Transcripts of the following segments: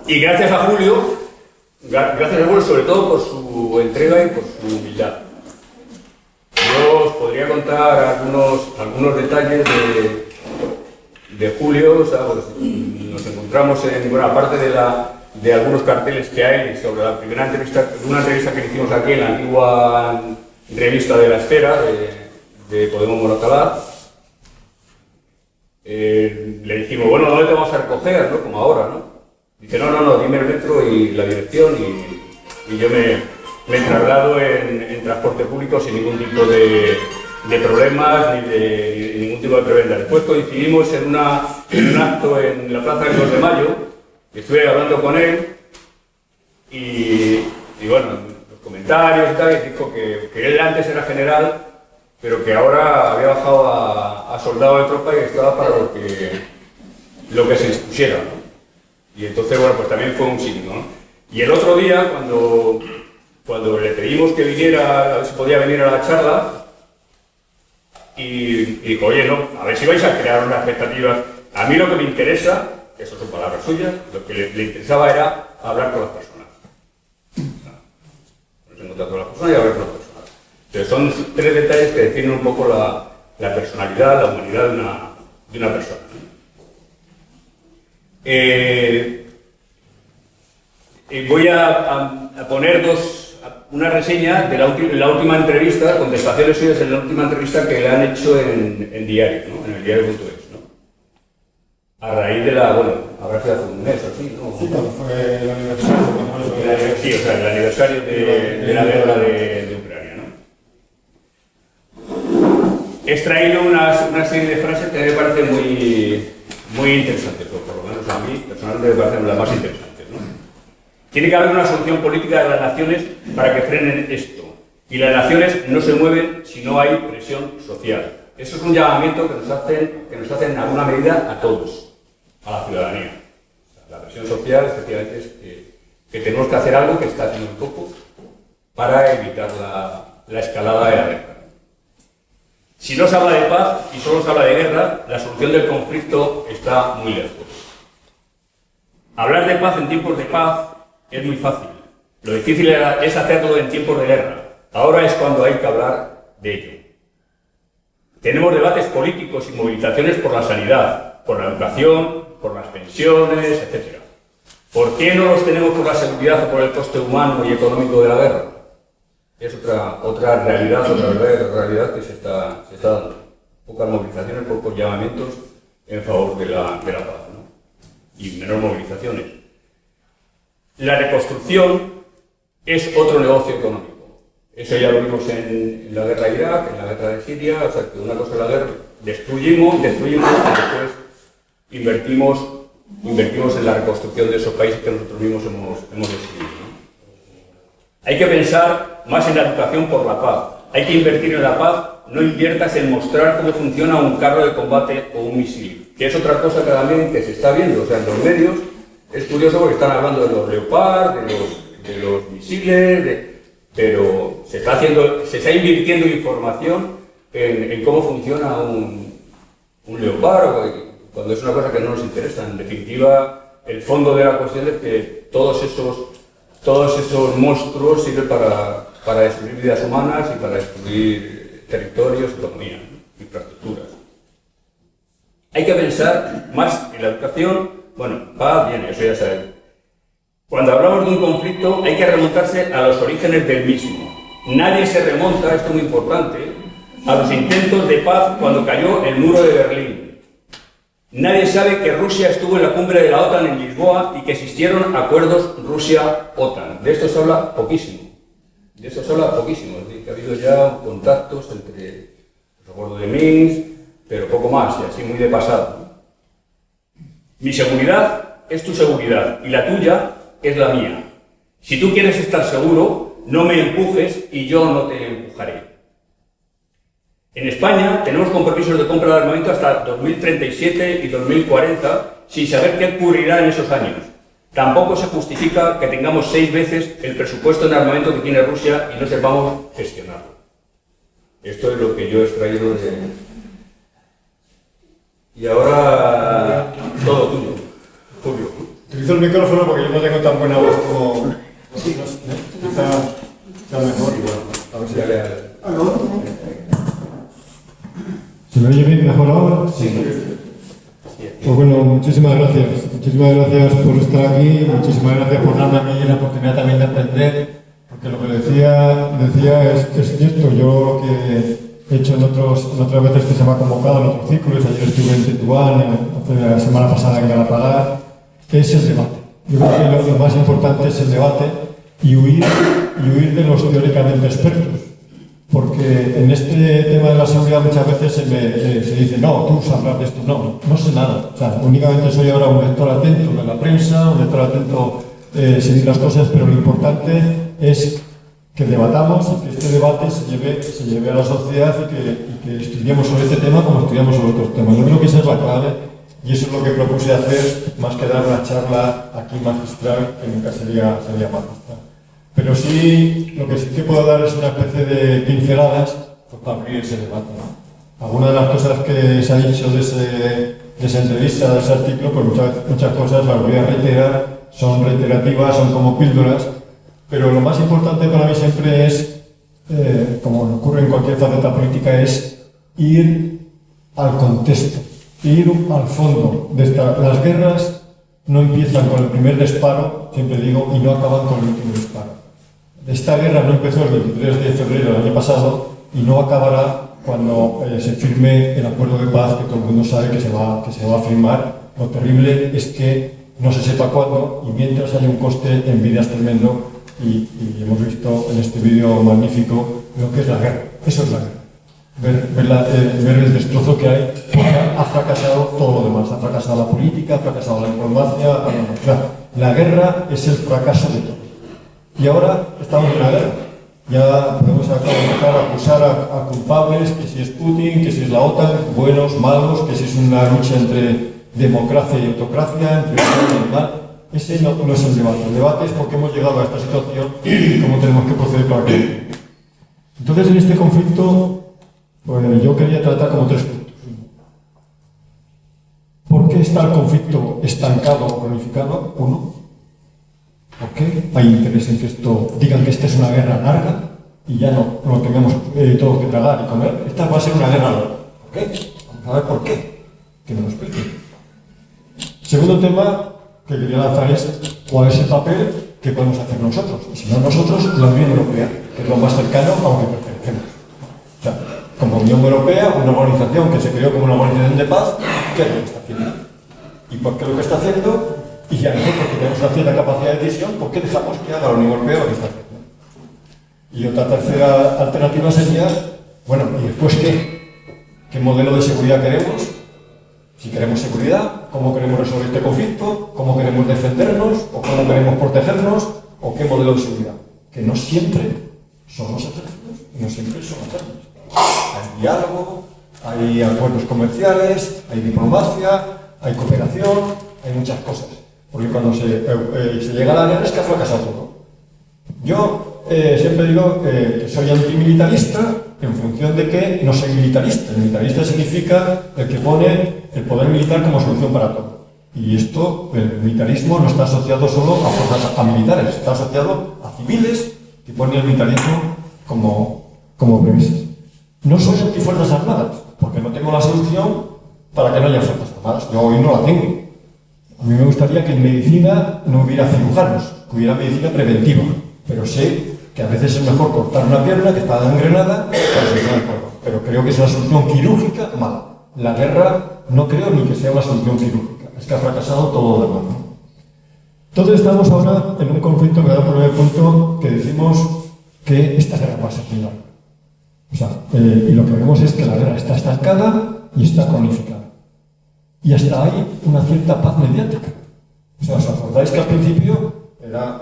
Y gracias a Julio, sobre todo por su entrega y por su humildad. Yo os podría contar algunos detalles de Julio, o sea, pues, nos encontramos en buena parte de algunos carteles que hay sobre la primera entrevista, una entrevista que hicimos aquí en la antigua revista de La Esfera, de Podemos Moratalá. Le dijimos, bueno, ¿dónde te vamos a recoger? ¿No? Como ahora, ¿no? Dice, no, dime el metro y la dirección y yo me traslado en transporte público sin ningún tipo de problemas ni de ningún tipo de prebenda. Después coincidimos en un acto en la Plaza del 2 de Mayo, estuve hablando con él y bueno, los comentarios y tal, y dijo que él antes era general, pero que ahora había bajado a soldado de tropa y estaba para lo que se dispusiera, ¿no? Y entonces, bueno, pues también fue un signo, ¿no? Y el otro día, cuando le pedimos que viniera, a ver si podía venir a la charla, y dijo, oye, no, a ver si vais a crear unas expectativas. A mí lo que me interesa, eso son palabras suyas, lo que le interesaba era hablar con las personas. Ponerse en contacto con las personas y hablar con las personas. Entonces son tres detalles que definen un poco la personalidad, la humanidad de una persona. Voy a poner una reseña de la última entrevista, contestaciones suyas en la última entrevista que le han hecho en Diario, ¿no? En el diario.es, ¿no? A raíz de bueno, habrá sido hace un mes o así, ¿no? Sí, cuando fue el aniversario. Sí, o sea, el aniversario de la guerra de Ucrania, ¿no? He extraído una serie de frases que a mí me parecen muy interesantes, o por lo menos a mí personalmente me parecen las más interesantes, ¿no? Tiene que haber una solución política de las naciones para que frenen esto. Y las naciones no se mueven si no hay presión social. Eso es un llamamiento que nos hacen en alguna medida a todos, a la ciudadanía. O sea, la presión social, efectivamente, es que tenemos que hacer algo que está haciendo un poco para evitar la escalada de la guerra. Si no se habla de paz y solo se habla de guerra, la solución del conflicto está muy lejos. Hablar de paz en tiempos de paz es muy fácil. Lo difícil es hacerlo en tiempos de guerra. Ahora es cuando hay que hablar de ello. Tenemos debates políticos y movilizaciones por la sanidad, por la educación, por las pensiones, etc. ¿Por qué no los tenemos por la seguridad o por el coste humano y económico de la guerra? Es otra realidad, otra realidad que se está dando. Pocas movilizaciones, pocos llamamientos en favor de la paz, ¿no? Y menor movilizaciones. La reconstrucción es otro negocio económico. Eso ya lo vimos en la guerra de Irak, en la guerra de Siria, o sea que una cosa es la guerra, destruimos y después invertimos en la reconstrucción de esos países que nosotros mismos hemos destruido, ¿no? Hay que pensar más en la educación por la paz. Hay que invertir en la paz, no inviertas en mostrar cómo funciona un carro de combate o un misil, que es otra cosa que también que se está viendo, o sea, en los medios es curioso porque están hablando de los Leopard, de los misiles, pero se está invirtiendo información en cómo funciona un Leopard, cuando es una cosa que no nos interesa. En definitiva, el fondo de la cuestión es que todos esos monstruos sirven para destruir vidas humanas y para destruir territorios, economía, ¿no? Infraestructuras. Hay que pensar más en la educación. Bueno, paz, bien, eso ya saben. Cuando hablamos de un conflicto hay que remontarse a los orígenes del mismo. Nadie se remonta, esto es muy importante, a los intentos de paz cuando cayó el muro de Berlín. Nadie sabe que Rusia estuvo en la cumbre de la OTAN en Lisboa y que existieron acuerdos Rusia-OTAN. De esto se habla poquísimo. Es decir, que ha habido ya contactos entre los acuerdos de Minsk, pero poco más, y así muy de pasado, ¿no? Mi seguridad es tu seguridad y la tuya es la mía. Si tú quieres estar seguro, no me empujes y yo no te empujaré. En España tenemos compromisos de compra de armamento hasta 2037 y 2040 sin saber qué ocurrirá en esos años. Tampoco se justifica que tengamos 6 veces el presupuesto en armamento que tiene Rusia y no sepamos gestionarlo. Esto es lo que yo he extraído de... Y ahora todo tuyo, Julio. Utilizo utilizo el micrófono porque yo no tengo tan buena voz como... Sí, no sé, quizá sea mejor igual. A ver si ¿se me oye bien mejor ahora? Sí. Pues bueno, muchísimas gracias. Muchísimas gracias por estar aquí, muchísimas gracias por darme a mí la oportunidad también de aprender, porque lo que decía es cierto. Yo lo que he hecho en otras veces que se me ha convocado en otros círculos, ayer estuve en Tetuán, la semana pasada en Galapagar, es el debate. Yo creo que lo más importante es el debate y huir de los teóricamente expertos. Porque en este tema de la seguridad muchas veces se dice, no, tú sabrás de esto. No sé nada. O sea, únicamente soy ahora un lector atento de la prensa, un lector atento seguir las cosas, pero lo importante es que debatamos y que este debate se lleve a la sociedad y que estudiemos sobre este tema como estudiamos sobre otros temas. Yo creo que esa es la clave y eso es lo que propuse hacer, más que dar una charla aquí magistral, que nunca sería magistral. Pero sí, lo que sí que puedo dar es una especie de pinceladas pues, para abrir ese debate, ¿no? Algunas de las cosas que se ha dicho de esa entrevista, de ese artículo, pues muchas cosas las voy a reiterar, son reiterativas, son como píldoras, pero lo más importante para mí siempre es, como ocurre en cualquier faceta política, es ir al contexto, ir al fondo de las guerras. No empiezan con el primer disparo, siempre digo, y no acaban con el último disparo. Esta guerra no empezó el 23 de febrero del año pasado y no acabará cuando se firme el acuerdo de paz que todo el mundo sabe que se va a firmar. Lo terrible es que no se sepa cuándo y mientras hay un coste en vidas tremendo y hemos visto en este vídeo magnífico lo que es la guerra. Eso es la guerra. Ver el destrozo que hay, porque ha fracasado todo lo demás. Ha fracasado la política, ha fracasado la diplomacia. La guerra es el fracaso de todo. Y ahora estamos en la guerra. Ya podemos empezar a acusar a culpables, que si es Putin, que si es la OTAN, buenos, malos, que si es una lucha entre democracia y autocracia, entre bien y mal. Ese no es el debate. El debate es por qué hemos llegado a esta situación y cómo tenemos que proceder para que... Entonces, en este conflicto, pues, yo quería tratar como tres puntos. ¿Por qué está el conflicto estancado o cronificado? Uno. ¿Por qué hay interés en que digan que esta es una guerra larga y ya no tengamos todo que tragar y comer? Esta va a ser una guerra larga. ¿Por qué? Vamos a ver por qué. Que me lo expliquen. Segundo tema que quería lanzar es cuál es el papel que podemos hacer nosotros. Y si no nosotros, la Unión Europea, que es lo más cercano a lo que pertenecemos. O sea, como Unión Europea, una organización que se creó como una organización de paz, ¿qué es lo que está haciendo? ¿Y por qué lo que está haciendo? Y ya nosotros que tenemos una cierta capacidad de decisión, ¿por qué dejamos que haga la Unión Europea lo que está haciendo? Y otra tercera alternativa sería, bueno, ¿y después qué? ¿Qué modelo de seguridad queremos? Si queremos seguridad, ¿cómo queremos resolver este conflicto? ¿Cómo queremos defendernos? ¿O cómo queremos protegernos? ¿O qué modelo de seguridad? Que no siempre son los ejércitos y no siempre son las armas. Hay diálogo, hay acuerdos comerciales, hay diplomacia, hay cooperación, hay muchas cosas. Porque cuando se llega a la guerra es que ha fracasado todo. Yo siempre digo que soy antimilitarista en función de que no soy militarista. El militarista significa el que pone el poder militar como solución para todo. Y esto, el militarismo no está asociado solo a fuerzas militares, está asociado a civiles que ponen el militarismo como premisas. No soy antifuerzas armadas, porque no tengo la solución para que no haya fuerzas armadas. Yo hoy no la tengo. A mí me gustaría que en medicina no hubiera cirujanos, que hubiera medicina preventiva, pero sé que a veces es mejor cortar una pierna que está gangrenada para solucionar el problema. Pero creo que es una solución quirúrgica mala. La guerra no creo ni que sea una solución quirúrgica, es que ha fracasado todo lo demás. Entonces estamos ahora en un conflicto, me da por primer punto, que decimos que esta guerra va a ser final. O sea, y lo que vemos es que la guerra está estancada y está cronificada. Y hasta hay una cierta paz mediática. O sea, ¿os acordáis que al principio eran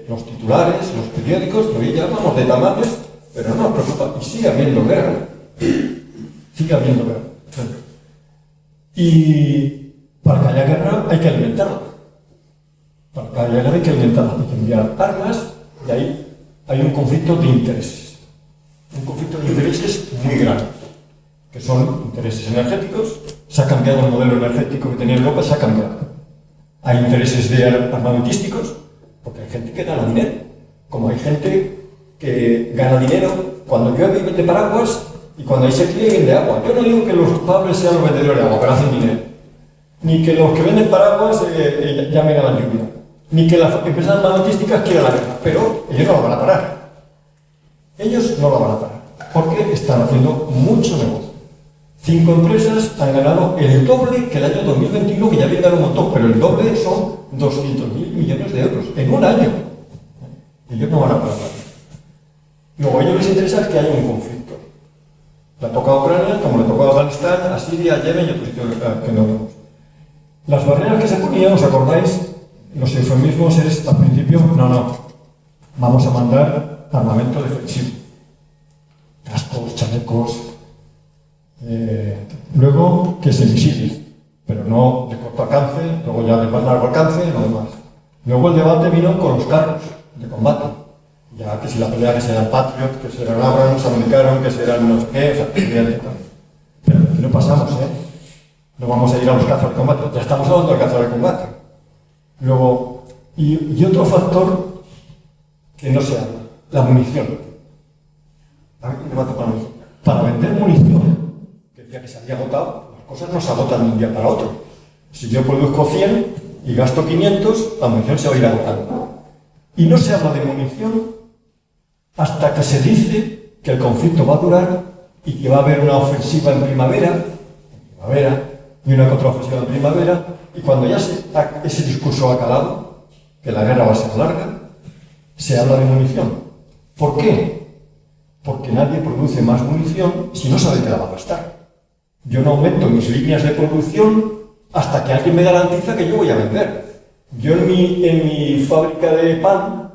los titulares, los periódicos, lo llamamos de tamaños, pero no nos preocupa, y sigue habiendo guerra. Sigue habiendo guerra. Y para que haya guerra hay que alimentarla. Para que haya guerra hay que alimentarla, hay que enviar armas, y ahí hay un conflicto de intereses. Un conflicto de intereses muy grande, que son intereses energéticos. Se ha cambiado el modelo energético que tenía Europa, se ha cambiado. hay intereses de armamentísticos, porque hay gente que gana dinero, como hay gente que gana dinero cuando llueve y vende paraguas y cuando hay sequía y vende agua. Yo no digo que los culpables sean los vendedores de agua, pero hacen dinero. Ni que los que venden paraguas llamen a la lluvia. Ni que las empresas armamentísticas quieran la guerra. Pero ellos no la van a parar. Ellos no la van a parar. Porque están haciendo mucho negocio. 5 empresas han ganado el doble que el año 2021, que ya habían ganado un montón, pero el doble son 200.000 millones de euros en un año. Ellos no van a parar. Luego a ellos les interesa que haya un conflicto. Le ha tocado a Ucrania, como le tocó a Afganistán, a Siria, a Yemen y a otros sitios que no vemos. Las barreras que se ponían, ¿os acordáis? Los eufemismos es, al principio, no, vamos a mandar armamento defensivo. Cascos, chalecos, luego que se misiles, pero no de corto alcance, luego ya de más largo alcance, no demás. Luego el debate vino con los carros de combate. Ya que si la pelea que será el Patriot, que será el Abrams, americano, que será el no sé qué, o sea, pero aquí no pasamos, no vamos a ir a los cazas de combate, ya estamos hablando de cazas de combate. Luego, y otro factor que no se habla, la munición. Para vender munición, que decía que se había agotado, las cosas no se agotan de un día para otro. Si yo produzco 100 y gasto 500, la munición se va a ir agotando. Y no se habla de munición hasta que se dice que el conflicto va a durar y que va a haber una ofensiva en primavera, y una contraofensiva en primavera, y cuando ya ese discurso ha calado, que la guerra va a ser larga, se habla de munición. ¿Por qué? Porque nadie produce más munición si no sabe que la va a gastar. Yo no aumento mis líneas de producción hasta que alguien me garantiza que yo voy a vender. Yo en mi fábrica de pan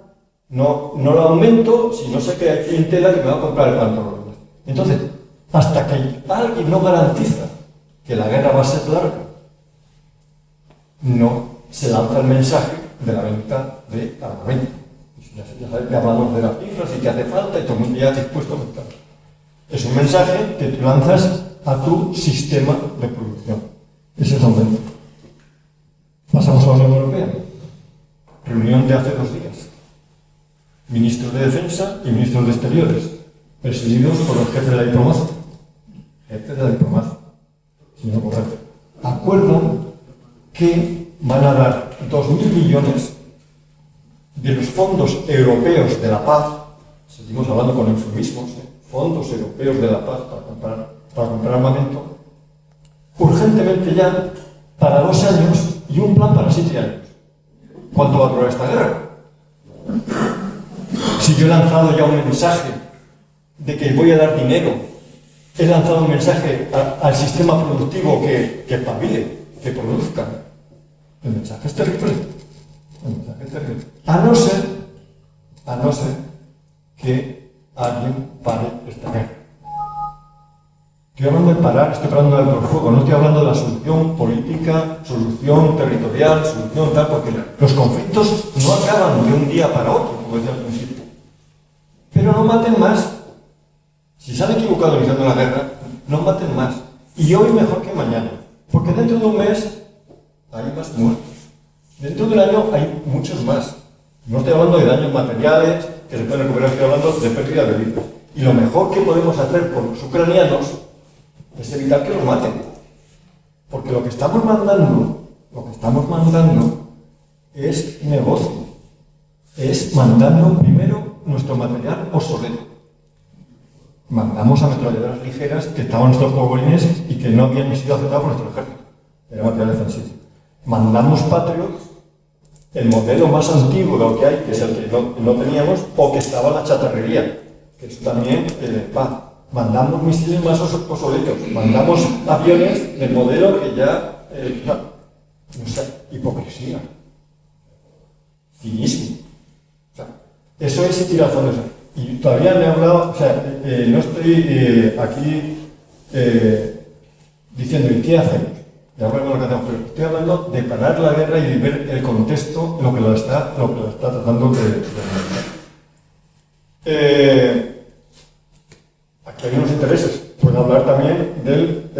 no la aumento si no sé que hay clientela que me va a comprar el pan todos los días. Entonces, hasta que alguien no garantiza que la guerra va a ser larga, no se lanza el mensaje de la venta de armamento. Ya sabéis que hablamos de las cifras y que hace falta y todo el mundo ya está dispuesto a aumentar. Es un mensaje que tú lanzas a tu sistema de producción. Ese es el aumento. Pasamos a la Unión Europea. Reunión de hace 2 días. Ministros de Defensa y ministros de Exteriores, presididos por el jefe de la diplomacia. Jefe de la diplomacia, señor Borrell. Acuerdan que van a dar 2.000 millones de los fondos europeos de la paz, seguimos hablando con eufemismos, fondos europeos de la paz para comprar armamento, urgentemente ya para 2 años y un plan para 7 años. ¿Cuánto va a durar esta guerra? Si yo he lanzado ya un mensaje de que voy a dar dinero, he lanzado un mensaje al sistema productivo que espabile, que produzca. El mensaje es terrible. A no ser que alguien pare esta guerra. Estoy hablando de parar, estoy hablando del fuego, no estoy hablando de la solución política, solución territorial, solución tal, porque los conflictos no acaban de un día para otro, como decía al principio. Pero no maten más. Si se han equivocado iniciando la guerra, no maten más. Y hoy mejor que mañana, porque dentro de un mes hay más muertos. Dentro de un año hay muchos más. No estoy hablando de daños materiales que se pueden recuperar, estoy hablando de pérdida de vidas. Y lo mejor que podemos hacer por los ucranianos es evitar que los maten. Porque lo que estamos mandando es negocio. Es mandando primero nuestro material obsoleto. Mandamos ametralladoras ligeras que estaban en nuestros polvorines y que no habían sido aceptadas por nuestro ejército. Era material defensivo. Mandamos Patriots, el modelo más antiguo de lo que hay, que es el que no teníamos, o que estaba en la chatarrería, que es también mandamos misiles más obsoletos, mandamos aviones del modelo que ya... no sé, hipocresía, cinismo. O sea, eso es tirazones. Y todavía me he hablado, o sea, no estoy aquí diciendo, ¿y qué hacemos? Ya veremos lo que hacemos, pero estoy hablando de parar la guerra y de ver el contexto, lo que lo está tratando de aquí hay unos intereses. Puedo hablar también del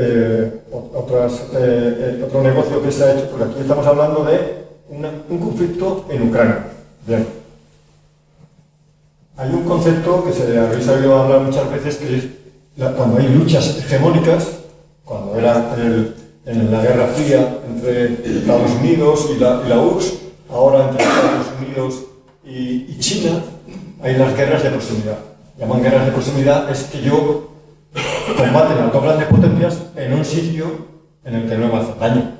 otro negocio que se ha hecho, porque aquí estamos hablando de un conflicto en Ucrania. Bien. Hay un concepto que se habéis oído hablar muchas veces, que es cuando hay luchas hegemónicas, cuando era en la Guerra Fría entre Estados Unidos y la URSS, ahora entre Estados Unidos y China, hay las guerras de proximidad. Llaman guerras de proximidad, es que yo combaten a dos grandes potencias en un sitio en el que no me hace daño.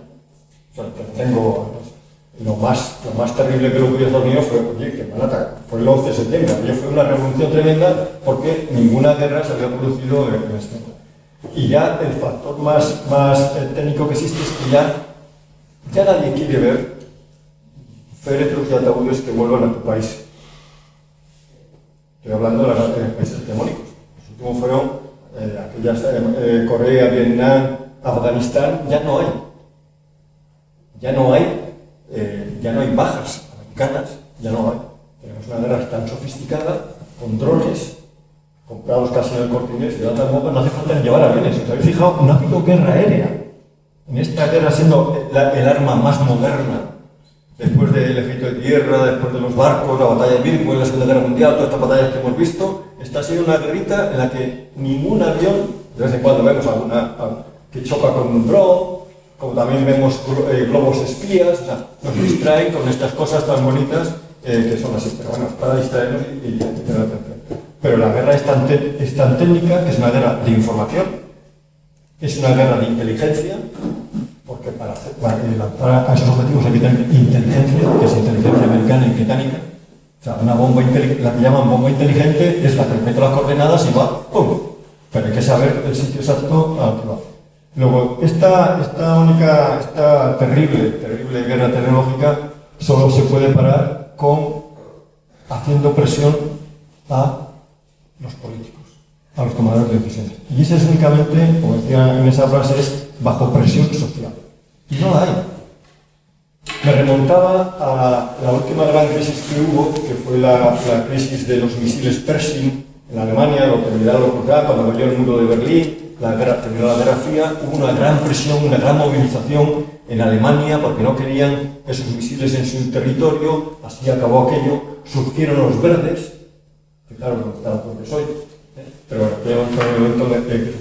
O sea, que tengo lo más terrible que lo que Estados Unidos fue, oye, que me han atacado. Fue el 11 de septiembre. Aquello fue una revolución tremenda porque ninguna guerra se había producido en este momento. Y ya el factor más técnico que existe es que ya nadie quiere ver féretros y ataúdes que vuelvan a tu país. Estoy hablando de los países hegemónicos. Los últimos fueron aquellas Corea, Vietnam, Afganistán. Ya no hay bajas americanas, ya no hay. Tenemos una guerra tan sofisticada, con drones, comprados casi en el Corte Inglés y de alta moda, no hace falta ni llevar aviones. ¿Os habéis fijado? No ha habido guerra aérea. En esta guerra, siendo el arma más moderna, después del ejército de tierra, después de los barcos, la batalla de Midway, la Segunda Guerra Mundial, todas estas batallas que hemos visto, esta ha sido una guerrita en la que ningún avión, de vez en cuando vemos alguna que choca con un dron, como también vemos globos espías, o sea, nos distraen con estas cosas tan bonitas que son así, pero bueno, para distraernos y tener atención. Pero la guerra es tan técnica que es una guerra de información, es una guerra de inteligencia, porque para lanzar a esos objetivos hay que tener inteligencia, que es inteligencia americana y británica. O sea, una bomba inteligente, la que llaman bomba inteligente, es la que mete las coordenadas y va, ¡pum! Pero hay que saber el sitio exacto al que va. Luego, esta terrible guerra tecnológica solo se puede parar haciendo presión a los políticos, a los tomadores de decisiones. Y eso es únicamente, como decía en esa frase, es bajo presión social. Y no la hay. Me remontaba a la última gran crisis que hubo, que fue la crisis de los misiles Pershing en Alemania, lo que cuando cayó el muro de Berlín, terminó la Guerra Fría, hubo una gran presión, una gran movilización en Alemania porque no querían esos misiles en su territorio, así acabó aquello, surgieron los verdes, que claro, no están donde soy, pero bueno, fue el momento que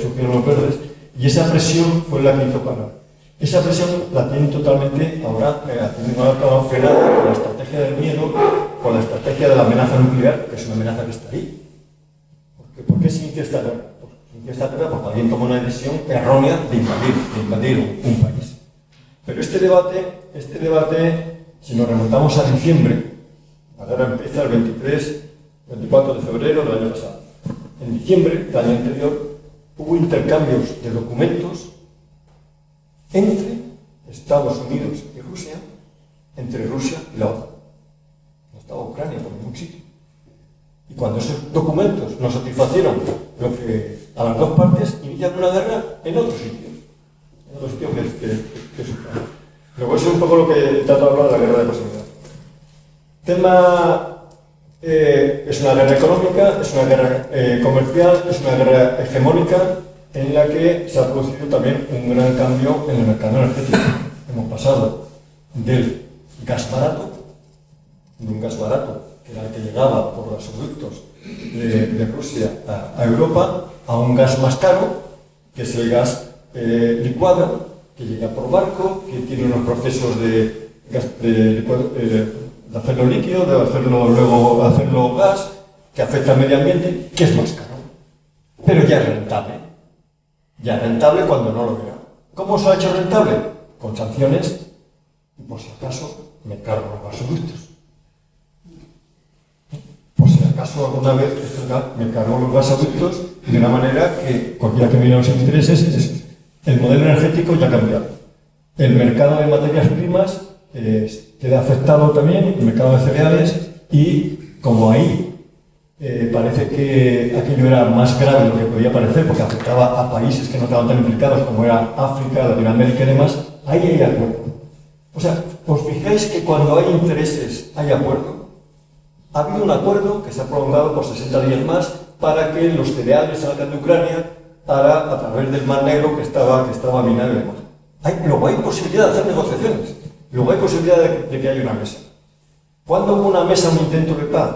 surgieron los verdes, y esa presión fue la que hizo parar. Esa presión la tienen totalmente ahora frenada con la estrategia del miedo, con la estrategia de la amenaza nuclear, que es una amenaza que está ahí. ¿Por qué se inicia esta guerra? Porque alguien tomó una decisión errónea de invadir un país. Pero este debate, si nos remontamos a diciembre, la guerra empieza el 24 de febrero del año pasado. En diciembre del año anterior hubo intercambios de documentos entre Estados Unidos y Rusia, entre Rusia y la OTAN. No estaba Ucrania por ningún sitio. Y cuando esos documentos no satisfacieron a las dos partes, inician una guerra en otro sitio que es Ucrania. Luego eso es un poco lo que trato de hablar de la guerra de proximidad. Tema es una guerra económica, es una guerra comercial, es una guerra hegemónica en la que se ha producido también un gran cambio en el mercado energético. Hemos pasado del gas barato, de un gas barato que era el que llegaba por los gasoductos de Rusia a Europa, a un gas más caro, que es el gas licuado, que llega por barco, que tiene unos procesos de hacerlo líquido, de hacerlo gas, que afecta al medio ambiente, que es más caro. Pero ya es rentable. Ya es rentable cuando no lo vea. ¿Cómo se ha hecho rentable? Con sanciones y, por si acaso, me cargo los gasoductos. Por si acaso alguna vez me cargo los gasoductos de una manera que cualquiera que mire los intereses, el modelo energético ya ha cambiado. El mercado de materias primas queda afectado también, el mercado de cereales, y como ahí parece que aquello era más grave de lo que podía parecer porque afectaba a países que no estaban tan implicados como era África, Latinoamérica y demás, ahí hay acuerdo. O sea, os fijáis que cuando hay intereses hay acuerdo. Ha habido un acuerdo que se ha prolongado por 60 días más para que los cereales salgan de Ucrania a través del Mar Negro que estaba minado y demás. Luego hay posibilidad de hacer negociaciones. Luego hay posibilidad de que haya una mesa. ¿Cuándo hubo una mesa, un intento de paz?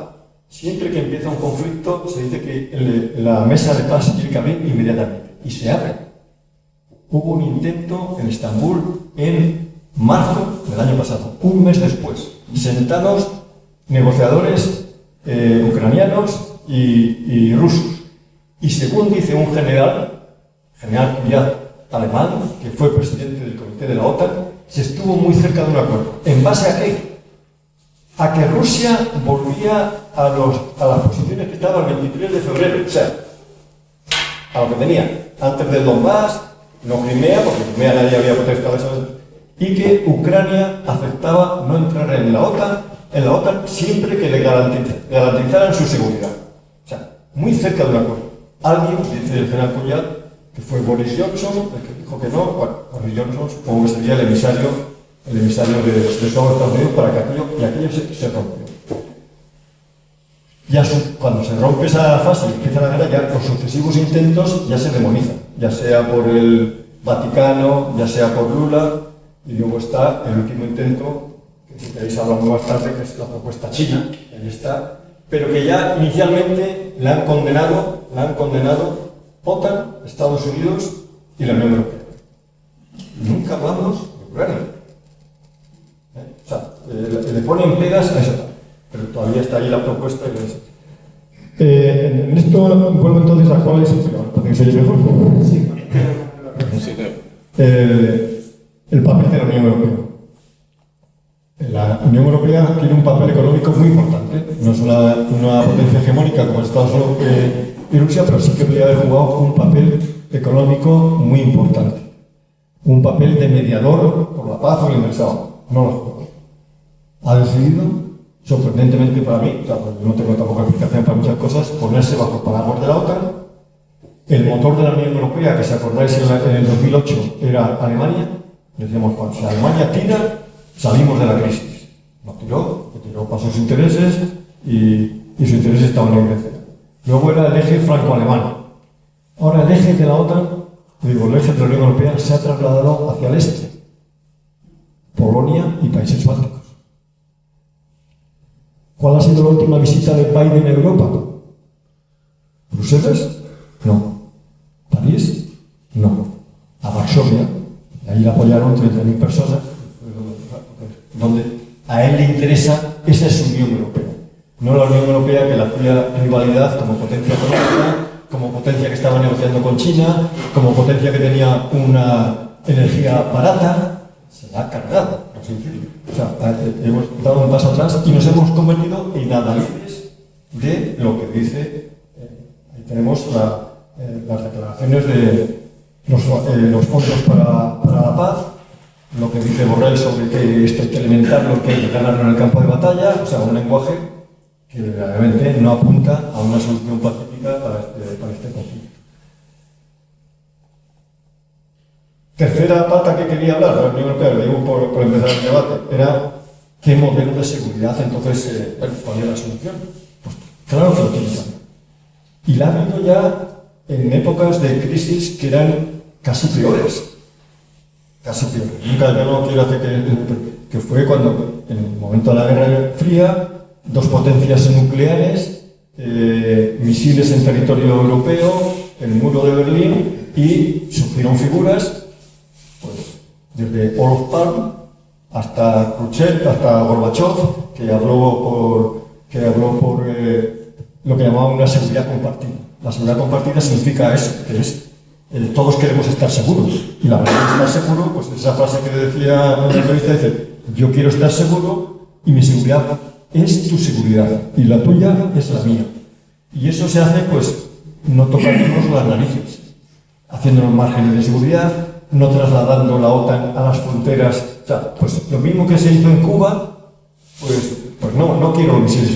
Siempre que empieza un conflicto se dice que la mesa de paz se tiene que abrir inmediatamente y se abre. Hubo un intento en Estambul en marzo del año pasado, un mes después, sentados negociadores ucranianos y rusos. Y según dice un general Kuyat alemán, que fue presidente del comité de la OTAN, se estuvo muy cerca de un acuerdo. ¿En base a qué? A que Rusia volvía a las posiciones que estaban el 23 de febrero, o sea, a lo que tenía antes del Donbass, no Crimea, porque Crimea nadie había protestado eso, y que Ucrania aceptaba no entrar en la OTAN siempre que le garantizaran su seguridad. O sea, muy cerca de un acuerdo. Alguien, dice el general Kuyat, que fue Boris Johnson, el que dijo que no, bueno, Boris Johnson supongo que sería el emisario de Estados Unidos para que aquello se rompió. Ya cuando se rompe esa fase y empieza la guerra, ya los sucesivos intentos ya se demonizan, ya sea por el Vaticano, ya sea por Lula, y luego está el último intento, que si queréis hablamos más tarde, que es la propuesta china, ahí está, pero que ya inicialmente la han condenado OTAN, Estados Unidos y la Unión Europea. Nunca hablamos de Ucrania. O sea, le ponen pegas a eso, pero todavía está ahí la propuesta. En esto vuelvo entonces a cuál es para que se oye mejor. Sí. El papel de la Unión Europea. La Unión Europea tiene un papel económico muy importante. No es una potencia hegemónica como Estados Unidos y Rusia, pero sí que podría haber jugado un papel económico muy importante. Un papel de mediador por la paz o el ingresado. No lo jugó. Ha decidido, sorprendentemente para mí, claro, no tengo tampoco explicación para muchas cosas, ponerse bajo el paraguas de la OTAN. El motor de la Unión Europea, que si acordáis en el 2008, era Alemania. Decíamos, cuando si Alemania tira, salimos de la crisis. No tiró para sus intereses y sus intereses estaban en Grecia. Luego era el eje franco-alemán. Ahora el eje de la OTAN, el eje de la Unión Europea, se ha trasladado hacia el este. Polonia y países bálticos. ¿Cuál ha sido la última visita de Biden a Europa? ¿Bruselas? No. ¿París? No. A Varsovia. Y ahí la apoyaron 30.000 personas. Donde a él le interesa, esa es su Unión Europea. No la Unión Europea que le hacía rivalidad como potencia económica, como potencia que estaba negociando con China, como potencia que tenía una energía barata. Se la ha cargado. O sea, hemos dado un paso atrás y nos hemos convertido en adalides de lo que dice, ahí tenemos las declaraciones de los fondos para la paz, lo que dice Borrell sobre que esto hay que alimentarlo, que hay que ganarlo en el campo de batalla, o sea, un lenguaje que realmente no apunta a una solución pacífica para este conflicto. Tercera pata que quería hablar de la Unión Europea, lo digo por empezar el debate, era qué modelo de seguridad entonces, ¿cuál era la solución? Pues claro que lo tiene que haber. Y la ha habido ya en épocas de crisis que eran casi peores. Casi peores. Nunca, yo no quiero hacer que fue cuando, en el momento de la Guerra Fría, dos potencias nucleares, misiles en territorio europeo, el muro de Berlín, y surgieron figuras desde Olof Palme hasta Khrushchev, hasta Gorbachev, que habló por lo que llamaba una seguridad compartida. La seguridad compartida significa eso, que es todos queremos estar seguros. Y la manera de estar seguro, pues esa frase que decía en la entrevista, dice, yo quiero estar seguro y mi seguridad es tu seguridad y la tuya es la mía. Y eso se hace, pues, no tocándonos las narices, haciéndonos márgenes de seguridad, no trasladando la OTAN a las fronteras. O sea, pues lo mismo que se hizo en Cuba, pues no quiero los misiles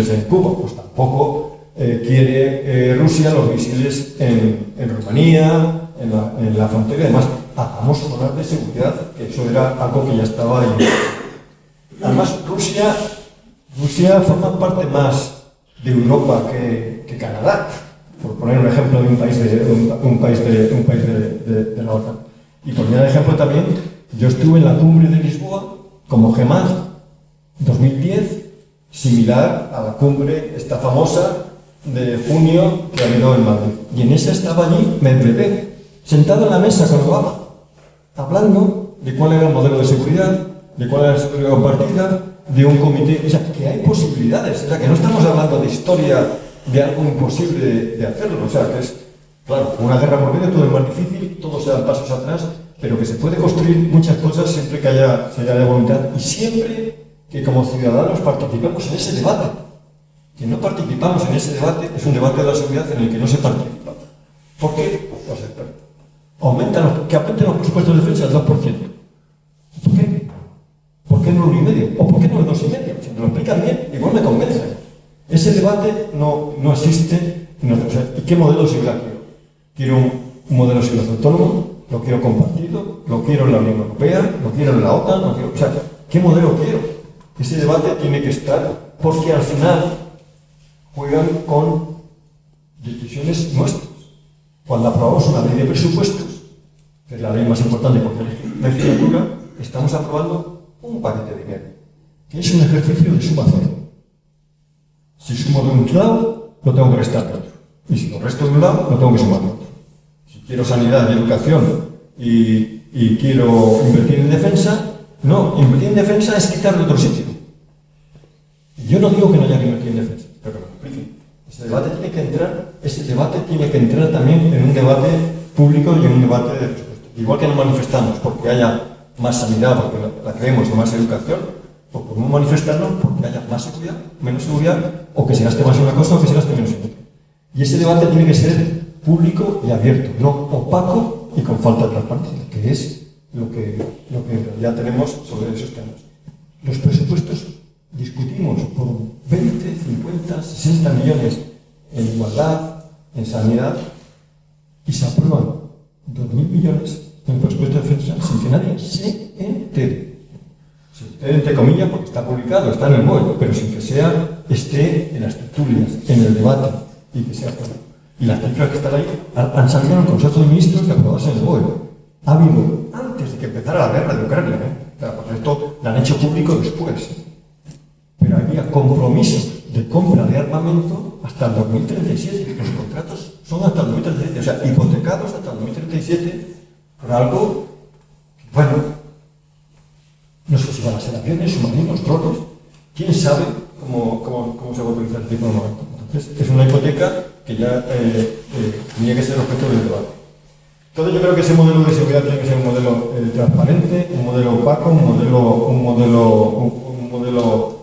en Cuba, pues tampoco quiere Rusia los misiles en Rumanía, en la frontera y demás. Hagamos zonas de seguridad, que eso era algo que ya estaba ahí. Además, Rusia forma parte más de Europa que Canadá, por poner un ejemplo de un país de la OTAN. Y por poner el ejemplo también Yo estuve en la cumbre de Lisboa como GEMAS 2010, similar a la cumbre esta famosa de junio que ha habido en Madrid. Y en esa estaba allí Medvedev, sentado en la mesa con Obama, hablando de cuál era el modelo de seguridad, de cuál era la seguridad compartida, de un comité. O sea, que hay posibilidades. O sea, que no estamos hablando de historia, de algo imposible de hacerlo. O sea, que es, claro, una guerra por medio todo es más difícil, todo se dan pasos atrás, pero que se puede construir muchas cosas siempre que se haya voluntad y siempre que como ciudadanos participemos en ese debate. Que no participamos en ese debate es un debate de la seguridad en el que no se participa. ¿Por qué? Los expertos. Que aumenten los presupuestos de defensa al 2%. ¿Por qué? ¿Por qué no el 1,5%? ¿O por qué no el 2,5%? Si me lo explican bien, igual me convencen. Ese debate no existe. O sea, ¿y qué modelo de seguridad quiero? Quiero un modelo de seguridad autónomo, lo quiero compartido, lo quiero en la Unión Europea, lo quiero en la OTAN, o sea, ¿qué modelo quiero? Ese debate tiene que estar porque al final juegan con decisiones nuestras. Cuando aprobamos una ley de presupuestos, que es la ley más importante porque la legislatura, estamos aprobando un paquete de dinero, que es un ejercicio de suma cero. Si sumo de un lado, lo tengo que restar de otro. Y si lo resto de un lado, lo tengo que sumar de otro. Si quiero sanidad y educación y quiero invertir en defensa, no, invertir en defensa es quitar de otro sitio. Yo no digo que no haya que invertir en defensa, pero que lo expliquen. Ese debate tiene que entrar también en un debate público y en un debate de presupuesto. Igual que nos manifestamos porque haya más sanidad, porque la creemos, o más educación, pues podemos manifestarnos porque haya más seguridad, menos seguridad, o que se gaste más en una cosa o que se gaste menos en otra. Y ese debate tiene que ser público y abierto, no opaco y con falta de transparencia, que es lo que en realidad tenemos sobre esos temas. Los presupuestos discutimos por 20, 50, 60 millones en igualdad, en sanidad, y se aprueban 2.000 millones en presupuesto de defensa sin que nadie se entere. Se entere entre comillas porque está publicado, está en el BOE, pero sin que esté en las tertulias, en el debate, y que sea todo. Y las cifras que están ahí han salido en el Consejo de Ministros y aprobadas en el BOE. Ha habido, antes de que empezara la guerra de Ucrania, por esto lo han hecho público después. Pero había compromisos de compra de armamento hasta el 2037. Los contratos son hasta el 2037, o sea, hipotecados hasta el 2037 por algo que, bueno, no sé si van a ser aviones, submarinos, drones, quién sabe cómo se va a utilizar el tipo de armamento. Entonces, es una hipoteca que ya tenía que ser objeto del debate. Entonces, yo creo que ese modelo de seguridad tiene que ser un modelo transparente, un modelo opaco, un modelo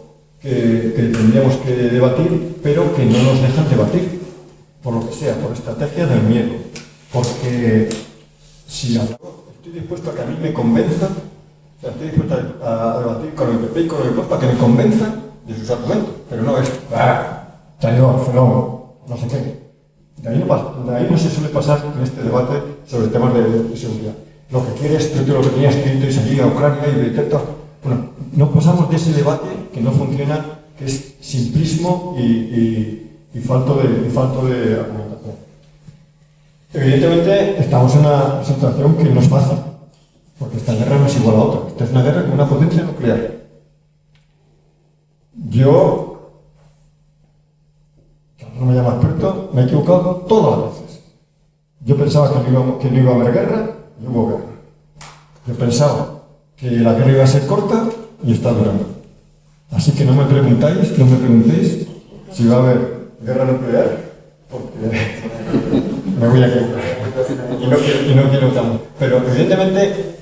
que tendríamos que debatir, pero que no nos dejan debatir, por lo que sea, por estrategia del miedo. Porque si estoy dispuesto a que a mí me convenzan, o sea, estoy dispuesto a debatir con el PP y con el POS para que me convenzan de sus argumentos, pero no es traidor, fenómeno, no sé qué. De ahí no se suele pasar en este debate sobre temas de seguridad. Lo que quieres, tú lo que tenías escrito y salir a Ucrania y de bueno, no pasamos de ese debate que no funciona, que es simplismo y falto de argumentación. Evidentemente estamos en una situación que no es fácil, porque esta guerra no es igual a otra. Esta es una guerra con una potencia nuclear. Yo no me llamo experto, me he equivocado todas las veces. Yo pensaba que no iba a haber guerra y hubo guerra. Yo pensaba que la guerra iba a ser corta y está durando. Así que no me preguntéis si va a haber guerra nuclear, porque me voy a equivocar. Y no quiero tanto. Pero evidentemente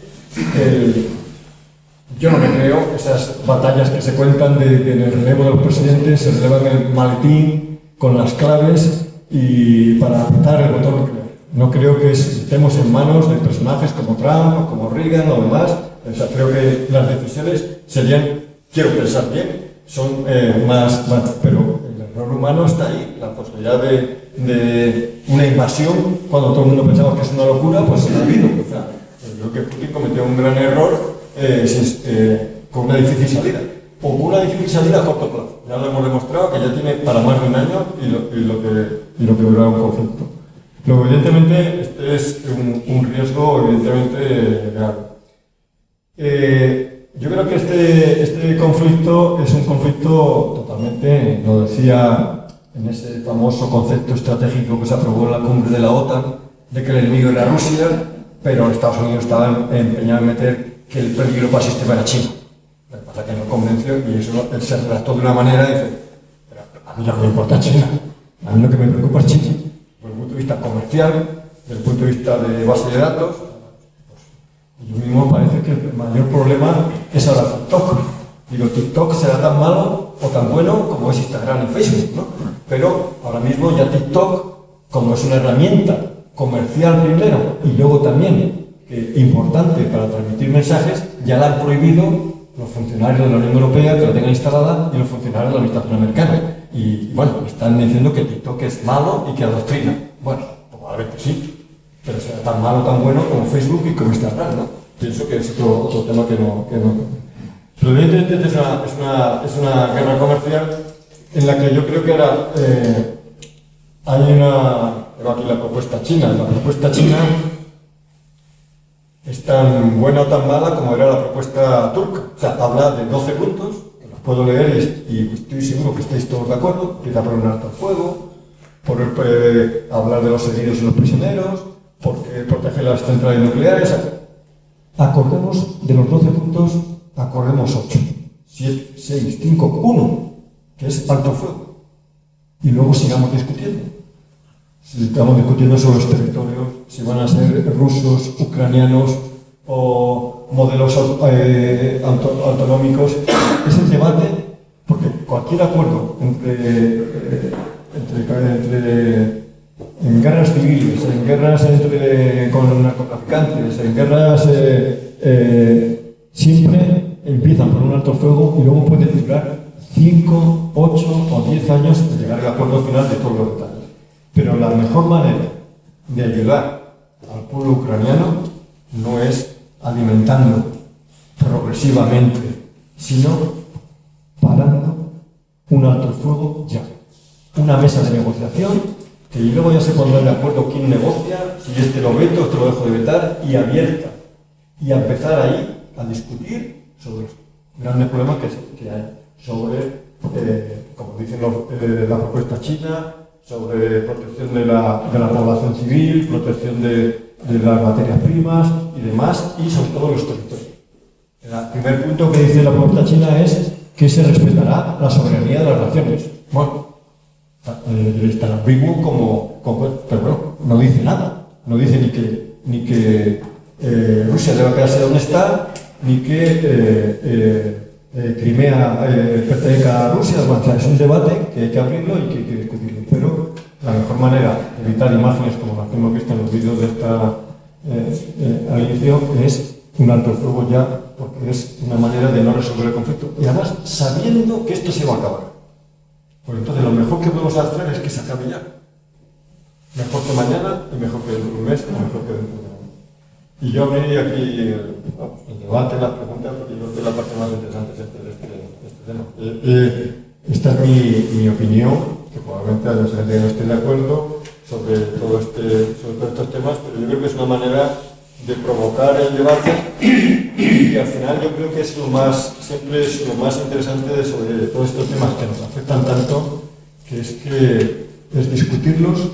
yo no me creo esas batallas que se cuentan de que en el relevo de los presidentes se relevan el maletín con las claves y para apretar el botón nuclear. No creo que estemos en manos de personajes como Trump o como Reagan o demás. O sea, creo que las decisiones serían, quiero pensar bien, son más, pero el error humano está ahí. La posibilidad de una invasión, cuando todo el mundo pensaba que es una locura, pues se ha habido. O sea, yo creo que Putin cometió un gran error con una difícil salida. O una difícil salida a corto plazo. Ya lo hemos demostrado que ya tiene para más de un año y lo que durará un conflicto. Luego, evidentemente, este es un riesgo evidentemente real. Yo creo que este conflicto es un conflicto totalmente, lo decía en ese famoso concepto estratégico que se aprobó en la cumbre de la OTAN, de que el enemigo era Rusia, pero Estados Unidos estaba empeñado en meter que el peligro para el sistema era China. Lo que pasa es que no convenció y eso él se redactó de una manera y dice, pero a mí no me importa China, a mí lo que me preocupa es China. Desde el punto de vista comercial, desde el punto de vista de base de datos, yo mismo parece que el mayor problema es ahora TikTok. Digo, TikTok será tan malo o tan bueno como es Instagram y Facebook, ¿no? Pero ahora mismo ya TikTok, como es una herramienta comercial primero y luego también importante para transmitir mensajes, ya la han prohibido los funcionarios de la Unión Europea que lo tengan instalada y los funcionarios de la Administración americana. Y bueno, están diciendo que TikTok es malo y que adoctrina. Bueno, probablemente sí, pero será tan malo o tan bueno como Facebook y como Instagram, ¿no? Pienso que es otro tema que no. Pero evidentemente es una guerra comercial en la que yo creo que ahora hay tengo aquí la propuesta china. La propuesta china es tan buena o tan mala como era la propuesta turca. O sea, habla de 12 puntos, que los puedo leer y estoy seguro que estáis todos de acuerdo. Empieza por un alto al fuego, por hablar de los heridos y los prisioneros, por proteger las centrales nucleares. Acordemos de los 12 puntos, acordemos 8, 7, 6, 5, 1, que es alto fuego. Y luego sigamos discutiendo. Si estamos discutiendo sobre los territorios, si van a ser rusos, ucranianos o modelos autonómicos, es el debate, porque cualquier acuerdo en guerras civiles, en guerras con narcotraficantes, en guerras siempre empiezan por un alto fuego y luego puede durar 5, 8 o 10 años de llegar al acuerdo final de todos los detalles. Pero la mejor manera de ayudar al pueblo ucraniano no es alimentando progresivamente, sino parando un alto fuego ya. Una mesa de negociación que luego ya se pondrá de acuerdo quién negocia, si este lo veto, este lo dejo de vetar, y abierta. Y a empezar ahí a discutir sobre los grandes problemas que hay, sobre, como dicen la propuesta china, sobre protección de la población civil, protección de las materias primas y demás, y sobre todo los territorios. El primer punto que dice la propuesta china es que se respetará la soberanía de las naciones. Bueno, es tan ambiguo pero bueno, no dice nada. No dice ni que Rusia deba quedarse donde está, ni que Crimea pertenezca a Rusia. Bueno, o sea, es un debate que hay que abrirlo y que hay que discutirlo. Pero la mejor manera de evitar imágenes como las que hemos visto en los vídeos de al inicio es un alto fuego ya, porque es una manera de no resolver el conflicto. Y además, sabiendo que esto se va a acabar. Pues entonces lo mejor que podemos hacer es que se acabe ya. Mejor que mañana y mejor que dentro de un mes y mejor que dentro de un año. Y yo abriría aquí el debate, las preguntas, porque yo creo que es la parte más interesante de este tema. Esta es mi opinión, que probablemente haya gente que no esté de acuerdo sobre todos estos temas, pero yo creo que es una manera de provocar el debate y que al final yo creo que es siempre es lo más interesante sobre todos estos temas que nos afectan tanto, que es discutirlos,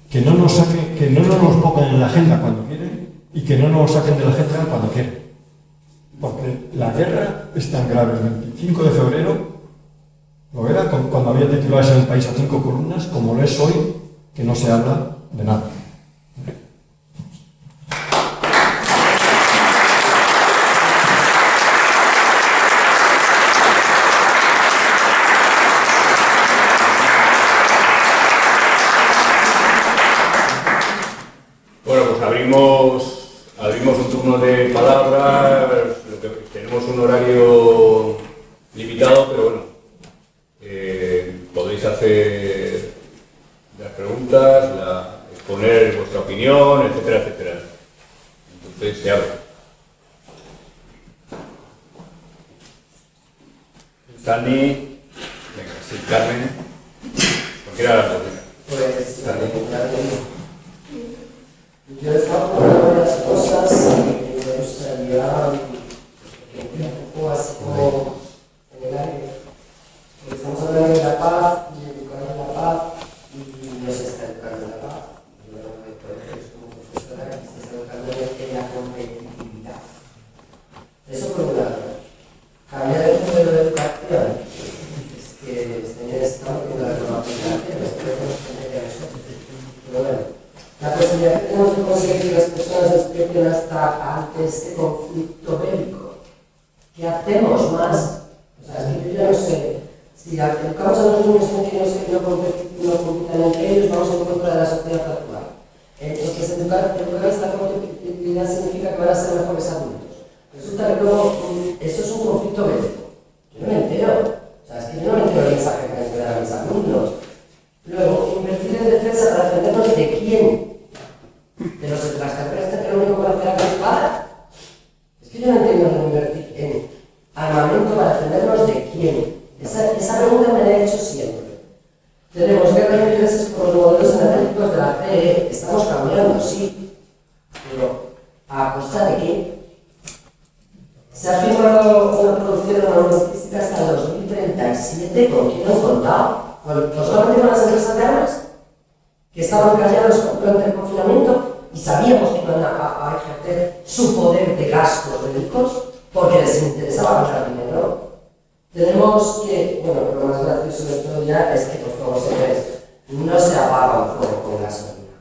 que no nos los pongan en la agenda cuando quieren y que no nos saquen de la agenda cuando quieren. Porque la guerra es tan grave. El 25 de febrero lo era cuando había titulares en el país a 5 columnas, como lo es hoy, que no se habla de nada. Bueno, pues abrimos un turno de palabras. Tenemos un horario limitado, pero bueno, podéis hacer las preguntas, exponer vuestra opinión, etcétera, etcétera. Entonces se abre. Sandy, venga, sí, Carmen, cualquiera de las dos. Pues, yo estaba hablando de las cosas y me gustaría conflicto bélico, ¿qué hacemos más? O sea, es que yo ya no sé, si educamos a los niños en que no compitan entre ellos, vamos en contra de la sociedad actual. Entonces, educar esta competitividad significa que van a ser mejores adultos. Resulta que luego eso es un conflicto bélico. Yo no me entero. O sea, es que yo no me entero del mensaje que me entregan a mis alumnos. Luego, invertir en defensa para defendernos de quién. De los de las carreras que lo único que hacer es espada. Es que yo no entiendo de invertir en armamento para defendernos de quién. Esa pregunta me la he hecho siempre. Tenemos guerras de intereses por los modelos energéticos de la CE. Estamos cambiando, sí. Pero, ¿a costa de qué? Se ha firmado una producción armamentística hasta el 2037. ¿Con quién han contado? ¿No solamente con las empresas de armas? Que estaban callados durante el confinamiento y sabíamos que iban a ejercer su poder de gastos bélicos porque les interesaba ganar dinero. Tenemos que, bueno, lo más gracioso de todo ya es que, por favor, señores, no se apaga un fuego con gasolina.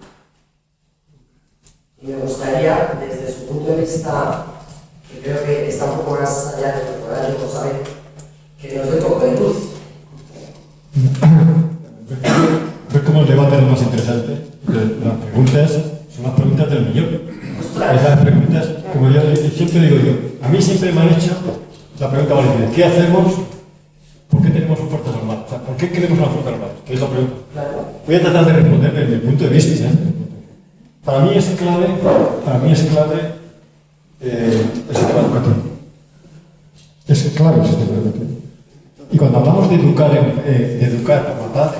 Y me gustaría, desde su punto de vista, que creo que está un poco más allá de lo que sabe, que nos dé un poco de luz. ¿Ves cómo el debate es lo más interesante? Las preguntas son las preguntas del millón. Esas preguntas, como yo siempre digo yo, a mí siempre me han hecho la pregunta más difícil: ¿qué hacemos? ¿Por qué tenemos un fuerzas armadas? O sea, ¿por qué queremos una fuerza armada? Que es la pregunta. Voy a tratar de responder desde mi punto de vista. Para mí es clave el sistema educativo. Es clave el sistema educativo. Y cuando hablamos de educar por la paz,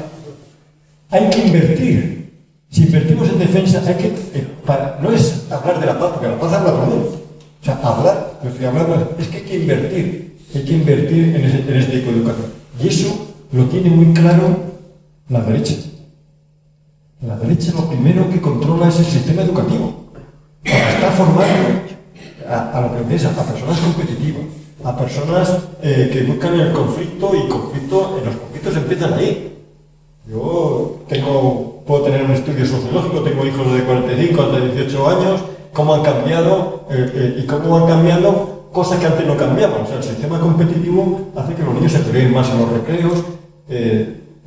hay que invertir. Si invertimos en defensa, no es hablar de la paz, porque la paz habla por Dios. O sea, es que hay que invertir en este tipo de educación. Y eso lo tiene muy claro la derecha. La derecha lo primero que controla es el sistema educativo. Porque está formando a lo que piensa, a personas competitivas, a personas que buscan el conflicto, y los conflictos empiezan ahí. Yo puedo tener un estudio sociológico, tengo hijos de 45 hasta 18 años, cómo han cambiado y cómo van cambiando cosas que antes no cambiaban. O sea, el sistema competitivo hace que los niños se peleen más en los recreos.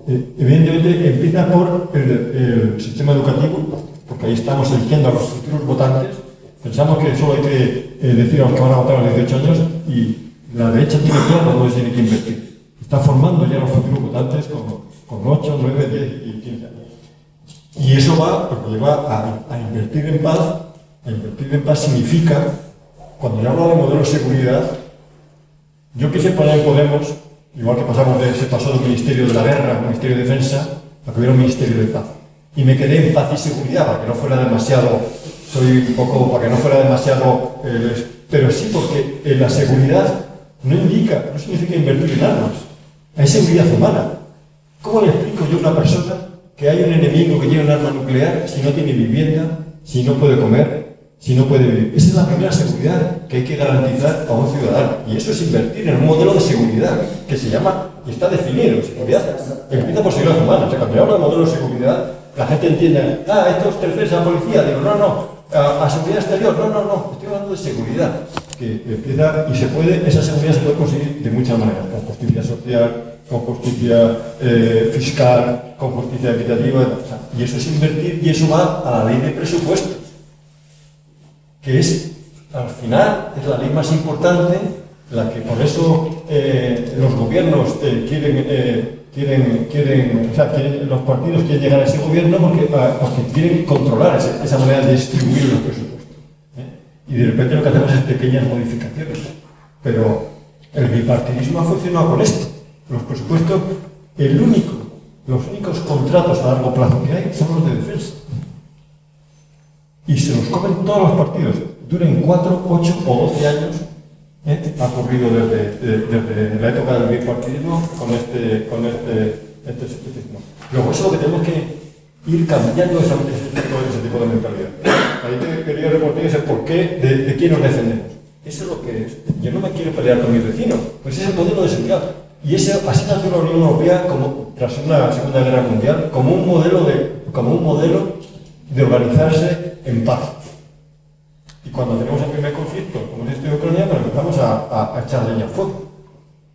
Evidentemente empieza por el sistema educativo, porque ahí estamos eligiendo a los futuros votantes. Pensamos que solo hay que decir a los que van a votar a los 18 años, y la derecha tiene claro dónde tiene que invertir. Está formando ya a los futuros votantes con 8, 9, 10 y 15 años. Y eso va, porque lleva a invertir en paz. A invertir en paz significa, cuando yo hablo de modelo de seguridad, yo quise poner en Podemos, igual que se pasó del Ministerio de la Guerra al Ministerio de Defensa, a que hubiera un Ministerio de Paz. Y me quedé en paz y seguridad, para que no fuera demasiado, pero sí, porque la seguridad no significa invertir en armas. Hay seguridad humana. ¿Cómo le explico yo a una persona que hay un enemigo que tiene un arma nuclear si no tiene vivienda, si no puede comer, si no puede vivir? Esa es la primera seguridad que hay que garantizar a un ciudadano. Y eso es invertir en un modelo de seguridad que se llama, y está definido, seguridad. Empieza por seguridad humana. O sea, cuando yo hablo de modelo de seguridad, la gente entiende, esto es defensa, policía. Digo, no. A seguridad exterior, no. Estoy hablando de seguridad. Que empieza, y esa seguridad se puede conseguir de muchas maneras, con justicia social, con justicia fiscal, con justicia equitativa, y eso es invertir, y eso va a la ley de presupuestos, que es, al final, es la ley más importante, la que por eso los gobiernos los partidos quieren llegar a ese gobierno porque quieren controlar esa manera de distribuir los presupuestos. Y de repente lo que hacemos es pequeñas modificaciones. Pero el bipartidismo ha funcionado con esto. Los presupuestos, los únicos contratos a largo plazo que hay son los de defensa. Y se los comen todos los partidos. Duren 4, 8 o 12 años. Ha ocurrido desde la época del bipartidismo con este sistema. Luego eso es lo que tenemos que ir cambiando ese tipo de mentalidad. Ahí te quería reportar ese porqué de quién nos defendemos. Eso es lo que es. Yo no me quiero pelear con mis vecinos, pues ese es el modelo de seguridad. Y así nació la Unión Europea, tras una Segunda Guerra Mundial, como un modelo de organizarse en paz. Y cuando tenemos el primer conflicto, como es este de Ucrania, pues empezamos a echar leña al fuego.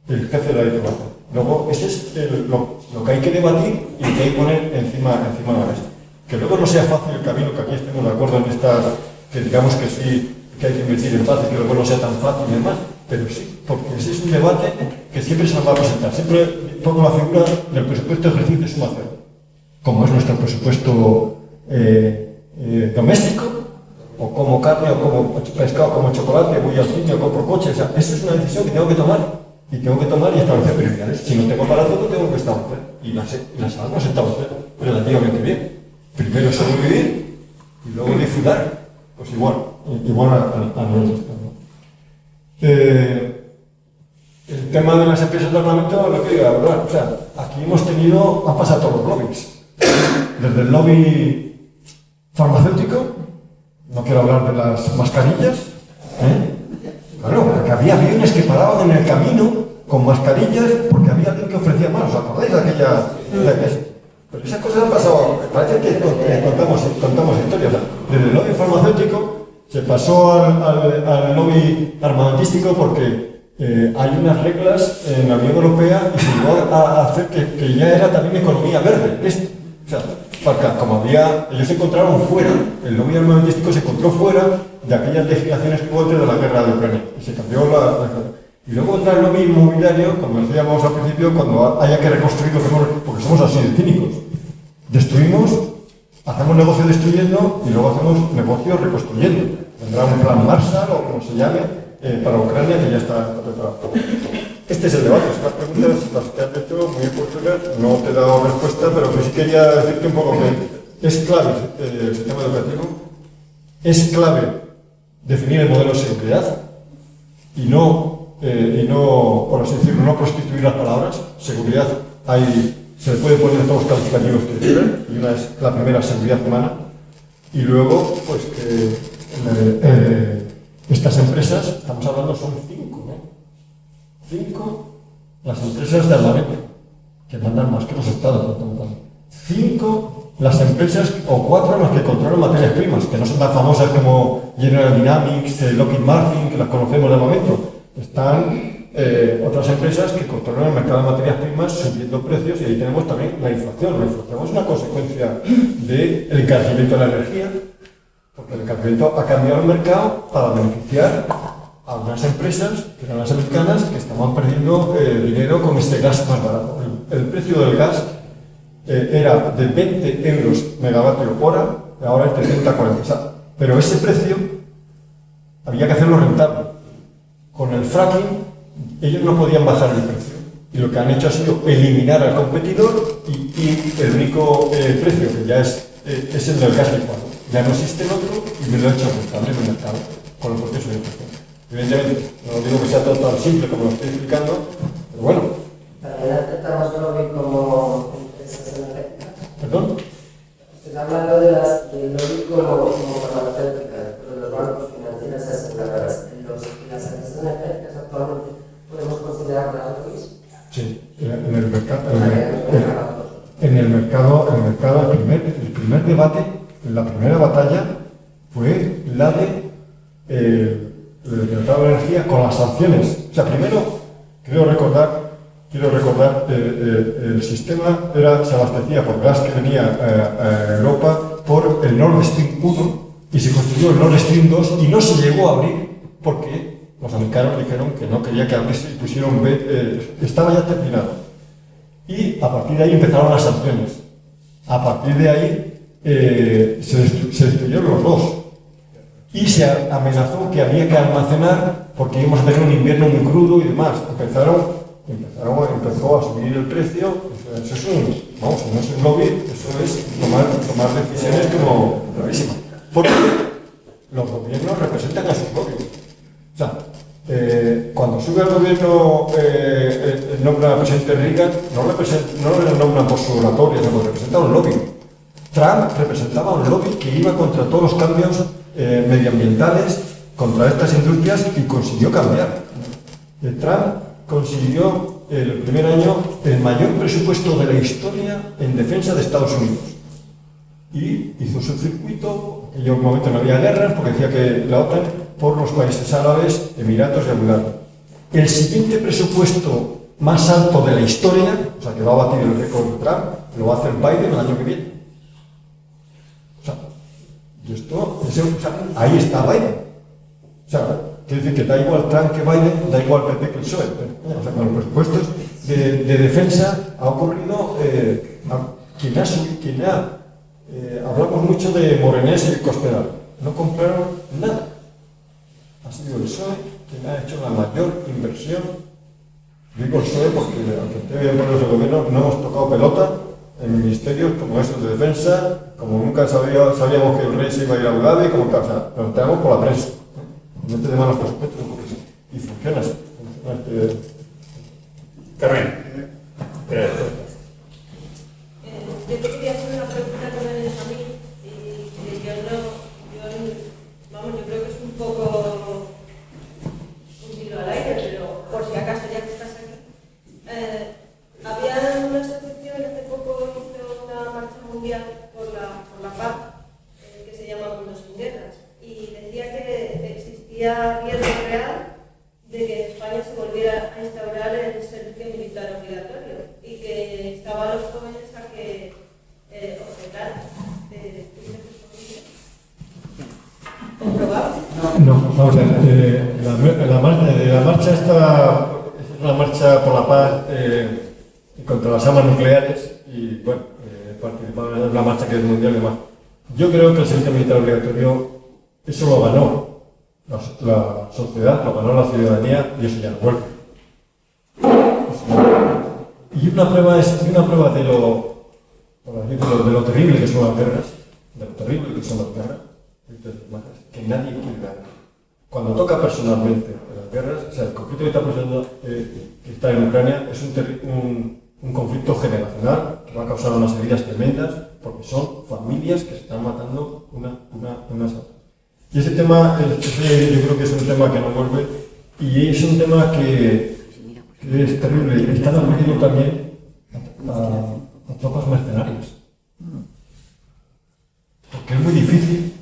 El jefe de la diplomacia. Luego, ese es lo que hay que debatir y que hay que poner encima de la mesa. Que luego no sea fácil el camino, que aquí estemos de acuerdo en estas, que digamos que sí, que hay que invertir en paz y que luego no sea tan fácil y demás, pero sí, porque ese es un debate que siempre se nos va a presentar. Siempre pongo la figura del presupuesto de ejercicio suma cero, como es nuestro presupuesto doméstico, o como carne, o como pescado, como chocolate, voy al cine, o compro coche. O sea, esa es una decisión que tengo que tomar. Y tengo que tomar y establecer prioridades. Si no tengo para todo, tengo que establecer. Y las sabemos establecer relativamente bien. Primero sobrevivir y luego disfrutar. Pues igual a nivel externo. El tema de las empresas de armamento, lo que digo, hablar. O sea, aquí han pasado todos los lobbies. Desde el lobby farmacéutico, no quiero hablar de las mascarillas, claro, porque había aviones que paraban en el camino con mascarillas porque había alguien que ofrecía más. ¿Os acordáis de aquella? Pero esas cosas han pasado. Parece que contamos historias. Desde el lobby farmacéutico se pasó al lobby armamentístico porque hay unas reglas en la Unión Europea y se llegó a hacer que ya era también economía verde. O sea, porque como ellos se encontraron fuera, el lobby armamentístico se encontró fuera de aquellas legislaciones que hubo antes de la guerra de Ucrania. Y se cambió y luego entra el lobby inmobiliario, como decíamos al principio, cuando haya que reconstruir porque somos así de cínicos. Destruimos, hacemos negocio destruyendo y luego hacemos negocio reconstruyendo. Vendrá un plan Marshall o como se llame para Ucrania que ya está preparado. Este es el debate. Las preguntas las que has hecho muy oportunas, no te he dado respuesta, pero que sí quería decirte un poco que es clave el sistema educativo, es clave definir el modelo de seguridad y no, por así decirlo, no prostituir las palabras. Seguridad se le puede poner todos los calificativos que quieran, y una es la primera, seguridad humana, y luego, pues que estas empresas, estamos hablando, son 5 las empresas de armamento, que mandan más que los estados. 5 las empresas, o 4 las que controlan materias primas, que no son tan famosas como General Dynamics, Lockheed Martin, que las conocemos de momento. Están otras empresas que controlan el mercado de materias primas subiendo precios, y ahí tenemos también la inflación. La inflación es una consecuencia del encarecimiento de la energía, porque el encarecimiento ha cambiado el mercado para beneficiar a unas empresas, que eran las americanas, que estaban perdiendo dinero con este gas más barato. El precio del gas era de 20 euros megavatio hora, ahora es de 30 a 40. Pero ese precio había que hacerlo rentable. Con el fracking, ellos no podían bajar el precio. Y lo que han hecho ha sido eliminar al competidor y el único precio, que ya es el del gas licuado. Ya no existe el otro y me lo he hecho rentable en el mercado con el proceso de inflación. Evidentemente, no digo que sea todo tan simple como lo estoy explicando, pero bueno. ¿También aceptamos lobby como empresas energéticas? ¿Perdón? Usted habla del lobby como farmacéuticas, pero los bancos financieros aseguradoras. ¿Las empresas energéticas actualmente podemos considerarlas lobbies? Sí, en el mercado, el primer debate, la primera batalla fue la del mercado de energía con las sanciones. O sea, primero, quiero recordar el sistema se abastecía por gas que venía a Europa por el Nord Stream 1 y se construyó el Nord Stream 2 y no se llegó a abrir porque los americanos dijeron que no quería que abriese y pusieron estaba ya terminado. Y a partir de ahí empezaron las sanciones. A partir de ahí se destruyeron los dos. Y se amenazó que había que almacenar porque íbamos a tener un invierno muy crudo y demás. Empezó a subir el precio. Eso es no es un lobby, eso es tomar decisiones como gravísimas. Porque los gobiernos representan a sus lobbies. O sea, cuando sube el gobierno, nombra al presidente Reagan, no le nombran por su oratoria, sino representa un lobby. Trump representaba un lobby que iba contra todos los cambios medioambientales, contra estas industrias, y consiguió cambiar. Trump consiguió el primer año el mayor presupuesto de la historia en defensa de Estados Unidos. y hizo su circuito. En aquel momento no había guerras porque decía que la OTAN por los países árabes, Emiratos y Abu Dhabi. El siguiente presupuesto más alto de la historia, o sea, que va a batir el récord de Trump, lo va a hacer Biden el año que viene. O sea, y esto, ahí está Biden. O sea, quiere decir que da igual Trump que Biden, da igual PP que el PSOE. O sea, con los presupuestos de defensa ha ocurrido, hablamos mucho de Morenés y Cospedal. No compraron nada. Ha sido el PSOE quien ha hecho la mayor inversión. Digo el PSOE porque, aunque esté bien por los gobiernos, no hemos tocado pelota en ministerios como estos de defensa, como nunca sabíamos que el rey se iba a ir a Abu Dhabi, como que, o sea, nos enteramos por la prensa. No te demás los presupuestos y funciona así. Carmen. Yo te quería hacer una pregunta que me deja a mí y que yo creo que es un poco un tiro al aire, pero por si acaso ya que estás aquí. Había una asociación hace poco hizo una marcha mundial por la paz que se llama Mundo sin Guerras y decía que existía riesgo real de que en España se volviera a instaurar el servicio militar obligatorio y que estaban los jóvenes a que objetaran. ¿Comprobable? No, vamos a ver. La marcha esta es una marcha por la paz contra las armas nucleares y, bueno, participaron en la marcha que es mundial y demás. Yo creo que el servicio militar obligatorio, eso lo ganó la sociedad, lo ganó la ciudadanía y eso ya no vuelve. Y una prueba de lo terrible que son las guerras, que nadie quiere ganar. Cuando toca personalmente en las guerras, o sea, el conflicto que está en Ucrania es un conflicto generacional que va a causar unas heridas tremendas porque son familias que se están matando unas a otras. Y ese tema, yo creo que es un tema que no vuelve y es un tema que es terrible. Están acudiendo también a tropas mercenarias. Porque es muy difícil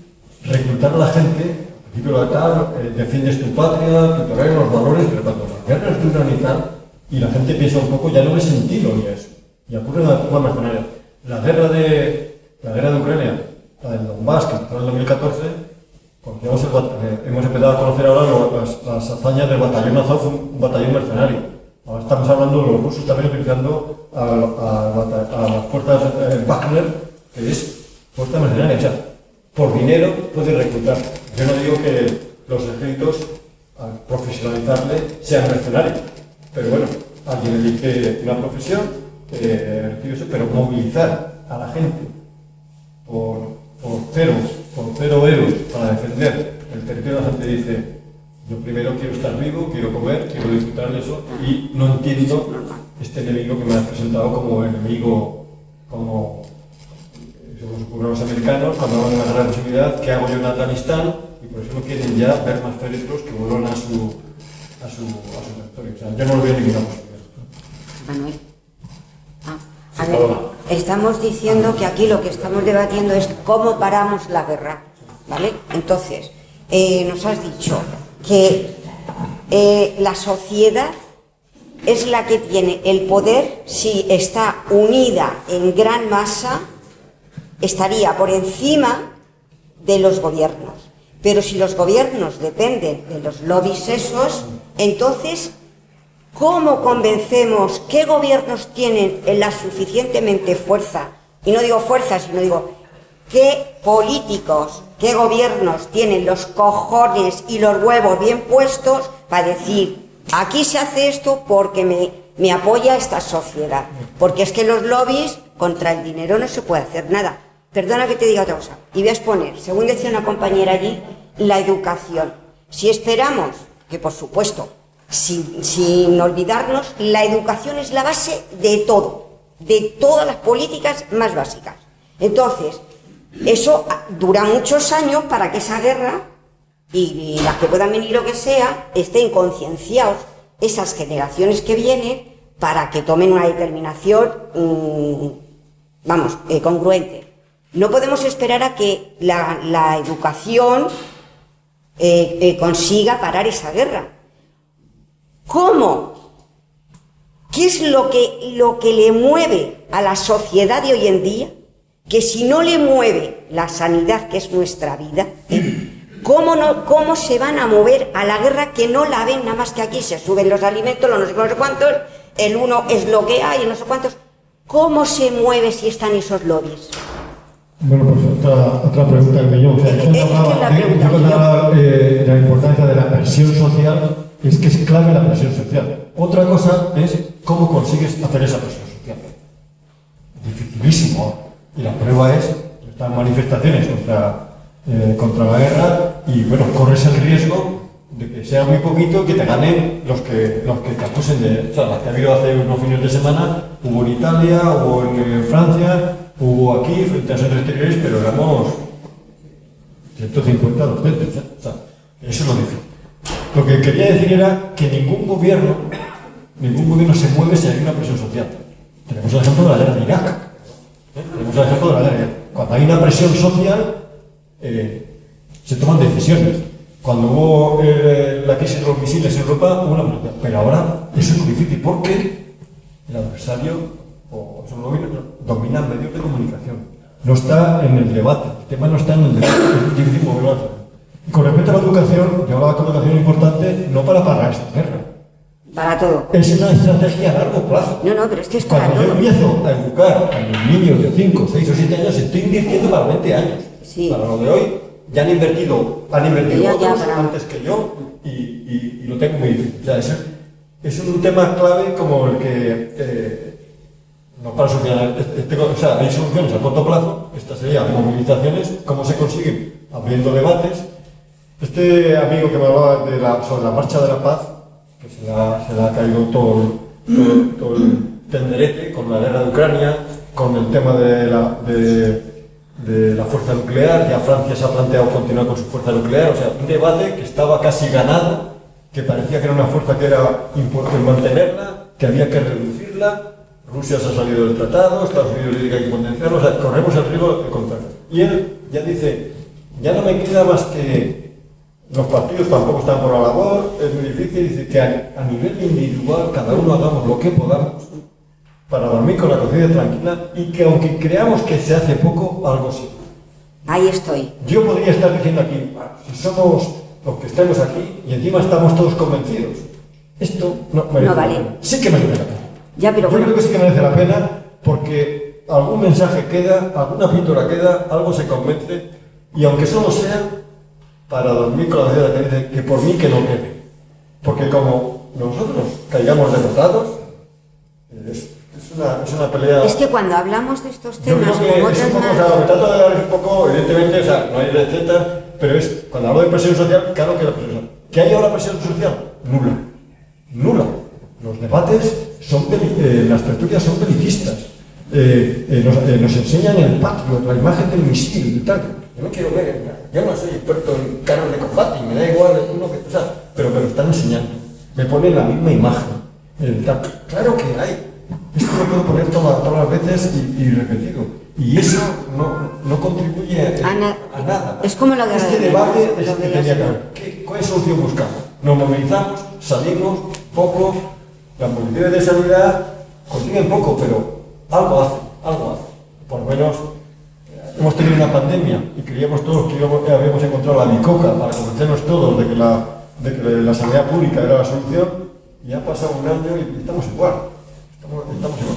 reclutar a la gente, al principio de tal, defiendes tu patria, tu terreno, los valores, pero cuando las guerras duran y tal, y la gente piensa un poco, ya no ve sentido ni eso. Y ocurre una tropa mercenaria. La guerra de Ucrania, la del Donbass, que empezó en el 2014, porque hemos empezado a conocer ahora las hazañas del batallón Azov, un batallón mercenario. Ahora estamos hablando de los rusos también utilizando a las fuerzas Wagner, que es fuerza mercenaria. O sea, por dinero puede reclutar. Yo no digo que los ejércitos, al profesionalizarle, sean mercenarios. Pero bueno, alguien elige una profesión, pero movilizar a la gente por cero euros para defender el territorio, la gente dice, yo primero quiero estar vivo, quiero comer, quiero disfrutar de eso y no entiendo este enemigo que me has presentado como enemigo, como ocurre a los americanos cuando van a la guerra de posibilidad, ¿qué hago yo en Afganistán? Y por eso no quieren ya ver más féretros que vuelvan a su territorio. O sea, yo no lo veo ninguna posibilidad. Manuel. A ver, estamos diciendo que aquí lo que estamos debatiendo es cómo paramos la guerra, ¿vale? Entonces, nos has dicho que la sociedad es la que tiene el poder si está unida en gran masa, estaría por encima de los gobiernos. Pero si los gobiernos dependen de los lobbies esos, entonces, ¿cómo convencemos qué gobiernos tienen la suficientemente fuerza? Y no digo fuerza, sino digo, ¿qué políticos, qué gobiernos tienen los cojones y los huevos bien puestos para decir, aquí se hace esto porque me apoya esta sociedad? Porque es que los lobbies, contra el dinero no se puede hacer nada. Perdona que te diga otra cosa. Y voy a exponer, según decía una compañera allí, la educación. Si esperamos, que por supuesto, sin olvidarnos, la educación es la base de todo, de todas las políticas más básicas. Entonces, eso dura muchos años para que esa guerra y las que puedan venir lo que sea, estén concienciados esas generaciones que vienen para que tomen una determinación, congruente. No podemos esperar a que la educación consiga parar esa guerra. ¿Cómo? ¿Qué es lo que le mueve a la sociedad de hoy en día? Que si no le mueve la sanidad, que es nuestra vida, ¿cómo se van a mover a la guerra que no la ven nada más que aquí? Se suben los alimentos, los no sé cuántos, el uno es lo que hay, no sé cuántos. ¿Cómo se mueve si están esos lobbies? Bueno, pues otra pregunta del millón. O sea, yo cuando hablaba de la importancia de la presión social, es que es clave la presión social. Otra cosa es cómo consigues hacer esa presión social. Dificilísimo. Y la prueba es estas manifestaciones contra la guerra y, bueno, corres el riesgo de que sea muy poquito, que te ganen los que te acusen de... O sea, las que ha habido hace unos fines de semana, hubo en Italia, hubo en Francia, hubo aquí, frente a centros exteriores, pero éramos 150, 200, o sea, eso es lo difícil. Lo que quería decir era que ningún gobierno se mueve si hay una presión social. Tenemos el ejemplo de la guerra de Irak. Tenemos el ejemplo de la guerra de Irak. Cuando hay una presión social, se toman decisiones. Cuando hubo la crisis de los misiles en Europa, hubo una presión. Pero ahora eso es muy difícil porque el adversario domina medios de comunicación. No está en el debate. El tema no está en el debate. Es difícil moverlo. Con respecto a la educación, yo hablaba de educación importante no para parar esta guerra. Para todo. Es una estrategia a largo plazo. No, pero es que es para Cuando todo. yo empiezo a educar a mis niños de 5, 6 o 7 años, estoy invirtiendo para 20 años. Sí. Para lo de hoy, ya han invertido Ya, otros para... antes que yo y lo tengo muy difícil. O sea, es un tema clave como el que no para solucionar. O sea, hay soluciones a corto plazo, estas serían movilizaciones, ¿cómo se consiguen? Abriendo debates. Este amigo que me hablaba sobre la marcha de la paz, que se le ha caído todo el tenderete con la guerra de Ucrania, con el tema de la fuerza nuclear, ya Francia se ha planteado continuar con su fuerza nuclear, o sea, un debate que estaba casi ganado, que parecía que era una fuerza que era importante mantenerla, que había que reducirla, Rusia se ha salido del tratado, Estados Unidos dice que hay que potenciarlo, o sea, corremos el riesgo de contrario. Y él ya dice, ya no me queda más que... Los partidos tampoco están por la labor, es muy difícil, dice que a nivel individual cada uno hagamos lo que podamos para dormir con la conciencia tranquila y que aunque creamos que se hace poco, algo sí. Ahí estoy. Yo podría estar diciendo aquí, si somos los que estemos aquí y encima estamos todos convencidos, esto no merece la pena. Sí que merece la pena. Ya, pero yo bueno. creo que sí que merece la pena porque algún mensaje queda, alguna píldora queda, algo se convence y aunque solo sea para dormir con la idea de que por mí que no quede. Porque como nosotros caigamos derrotados, es una pelea... Es que cuando hablamos de estos Yo temas, creo que como es un otras poco, o sea, me trato de dar un poco, evidentemente, o sea, no hay receta, pero es, cuando hablo de presión social, claro que la presión social. ¿Qué hay ahora presión social? Nula. Los debates son, las tertulias son belicistas. Nos enseñan el Patriot, la imagen del misil y tal. Yo no quiero ver, yo no soy experto en carros de combate y me da igual uno que... O sea, pero me lo están enseñando. Me ponen la misma imagen. Claro que hay. Esto lo puedo poner todas las veces y repetido. Y eso no contribuye a nada. Es como la guerra este de debate es lo que de tenía que haber. ¿Cuál solución buscamos? Nos movilizamos, salimos, poco, las movilizaciones de sanidad consiguen poco, pero algo hacen. Por lo menos hemos tenido una pandemia y creíamos todos que habíamos encontrado la bicoca para convencernos todos de que la sanidad pública era la solución y ha pasado un año y estamos igual.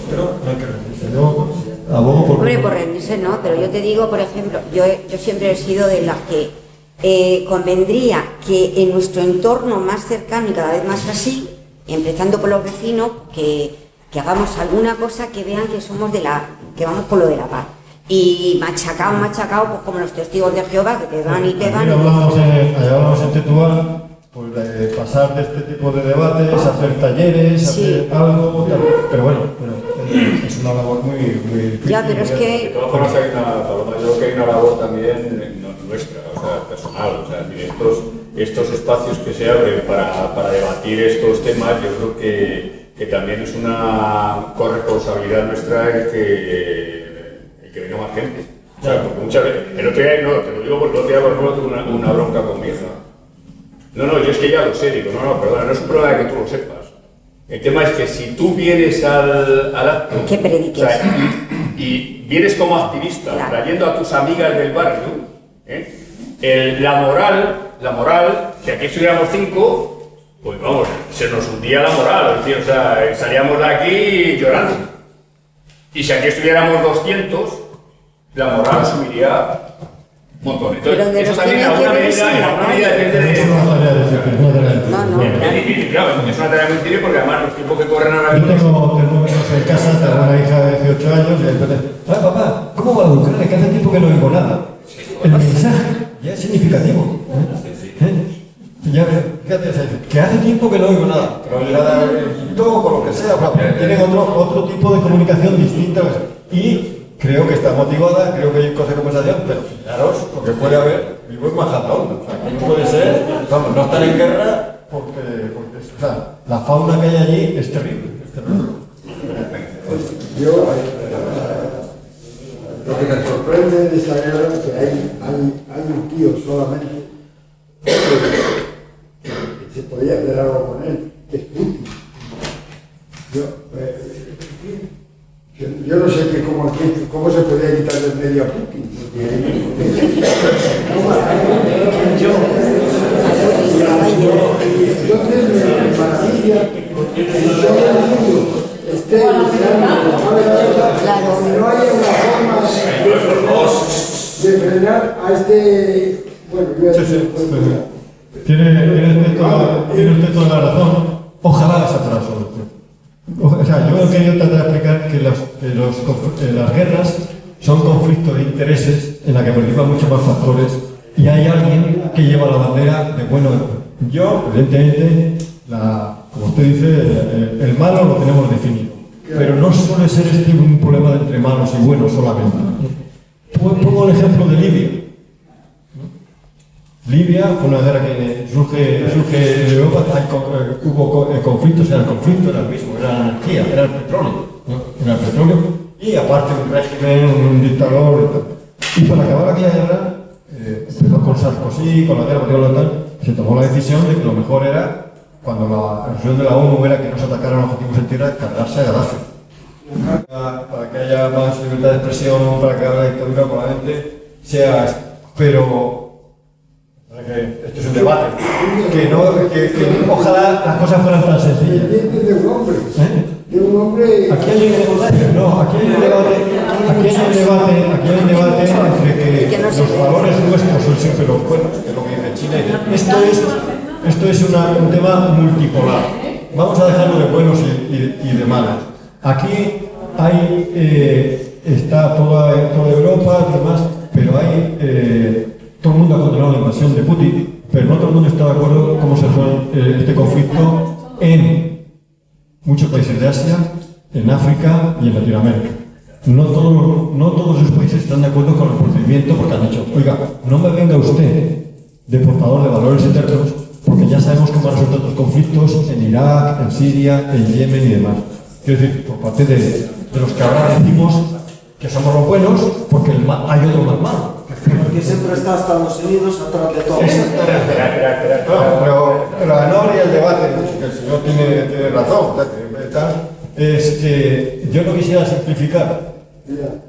Pero no hay que rendirse. Yo abogo por... Hombre, por rendirse no, pero yo te digo, por ejemplo, yo siempre he sido de las que convendría que en nuestro entorno más cercano y cada vez más así, empezando por los vecinos, que hagamos alguna cosa que vean que somos que vamos por lo de la paz. Y machacado, pues como los testigos de Jehová, que te dan y te dan. Hablábamos en Tetuán, pues de pasar de este tipo de debates, hacer talleres, hacer algo, tal. Pero bueno, es una labor muy difícil. Ya, pero es que... De todas formas hay Paloma, yo creo que hay una labor también nuestra, o sea, personal, o sea, estos espacios que se abren para debatir estos temas, yo creo que también es una corresponsabilidad nuestra el que venga más gente. O sea, porque muchas veces, el otro día, no, te lo digo porque el otro día, por ejemplo, tuve una bronca con mi hija. No, yo es que ya lo sé, digo, no, perdona, no es un problema de que tú lo sepas. El tema es que si tú vienes al acto, ¿qué prediques? O sea, y vienes como activista, claro, trayendo a tus amigas del barrio, la moral, si aquí estuviéramos 5, pues vamos, se nos hundía la moral, es decir, o sea, salíamos de aquí llorando. Y si aquí estuviéramos 200, la moral subiría un montón. Entonces, pero eso también en alguna medida depende de... Es una tarea difícil. No, Es difícil, claro, es una tarea muy difícil porque además los tiempos que corren ahora Yo mismo... tengo menos en casa, tengo una hija de 18 años y entonces, papá, ¿cómo va a Ucrania? Que hace tiempo que no oigo nada. El mensaje ya es significativo. Ya, fíjate, que hace tiempo que no oigo nada. Pero llegada el TikTok o lo que sea, tienen otro tipo de comunicación distinta. Y creo que está motivada, creo que hay cosas de conversación, pero fijaros lo que puede haber. Vivo en Manhattan. O sea, que no puede ser, vamos, no estar en guerra porque o sea, la fauna que hay allí es terrible. Yo, lo que me sorprende de esta guerra es que hay un tío solamente que se podía hacer algo con él, que es Putin. Yo no sé cómo se podía quitar del medio a Putin. Entonces me maravilla que todo el mundo esté deseando que no haya una forma de frenar a este... Bueno, yo voy a decir... Tiene usted toda la razón. Ojalá se fuera la solución. O sea, yo he querido tratar de explicar que las guerras son conflictos de intereses en la que participan muchos más factores y hay alguien que lleva la bandera de bueno. Yo, evidentemente, como usted dice, el malo lo tenemos definido, pero no suele ser un problema de entre malos y buenos solamente. Pongo el ejemplo de Libia. Libia fue una guerra que surge en Europa, hubo conflictos, el conflicto era el mismo, era la energía, era el petróleo, ¿no? Era el petróleo, y aparte un régimen, un dictador y tal. Y para acabar aquella guerra, empezó con Sarkozy, con la guerra y tal, se tomó la decisión de que lo mejor era, cuando la resolución de la ONU era que no se atacaran objetivos en tierra, cargarse a Gaddafi. Para que haya más libertad de expresión, para que la dictadura probablemente sea esto. Pero esto es un debate, que ojalá las cosas fueran tan sencillas. De un hombre. De un hombre. Aquí hay un debate entre que los valores nuestros son siempre los buenos, que es lo que dice Chile. Esto es un tema multipolar. Vamos a dejarlo de buenos y de malos. Aquí está toda Europa y demás, pero todo el mundo ha condenado la invasión de Putin, pero no todo el mundo está de acuerdo cómo se resuelve este conflicto en muchos países de Asia, en África y en Latinoamérica. No todos esos países están de acuerdo con el procedimiento porque han dicho, oiga, no me venga usted de portador de valores eternos, porque ya sabemos cómo han resuelto otros conflictos en Irak, en Siria, en Yemen y demás. Quiero decir, por parte de los que ahora decimos que somos los buenos, porque hay otro más malo. Porque siempre está Estados Unidos atrás de todo. Pero no habría el debate, que el señor tiene razón, es que yo no quisiera simplificar.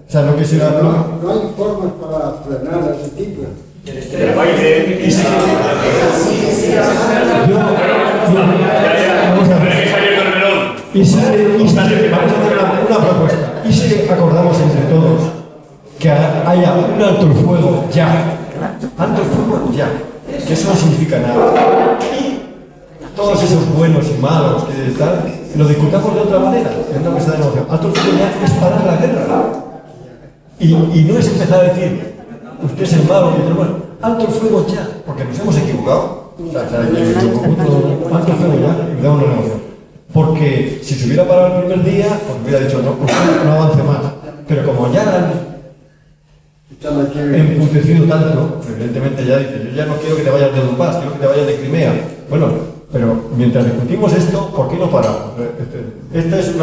O sea, no quisiera... No hay formas para frenar a ese tipo. Vamos a hacer una propuesta. ¿Y si acordamos entre todos que haya un alto el fuego ya? Alto el fuego ya. Que eso no significa nada. Y todos esos buenos y malos que están, lo discutamos de otra manera, en una mesa de negociación. Alto el fuego ya es parar la guerra. Y no es empezar a decir, usted es el malo y el bueno. Alto el fuego ya, porque nos hemos equivocado. Alto el fuego ya y damos una negociación. Porque si se hubiera parado el primer día, pues hubiera dicho, no avance más. Pero como ya han emputecido tanto, evidentemente ya dice, yo ya no quiero que te vayas de Donbass, quiero que te vayas de Crimea. Bueno, pero mientras discutimos esto, ¿por qué no paramos? Esta es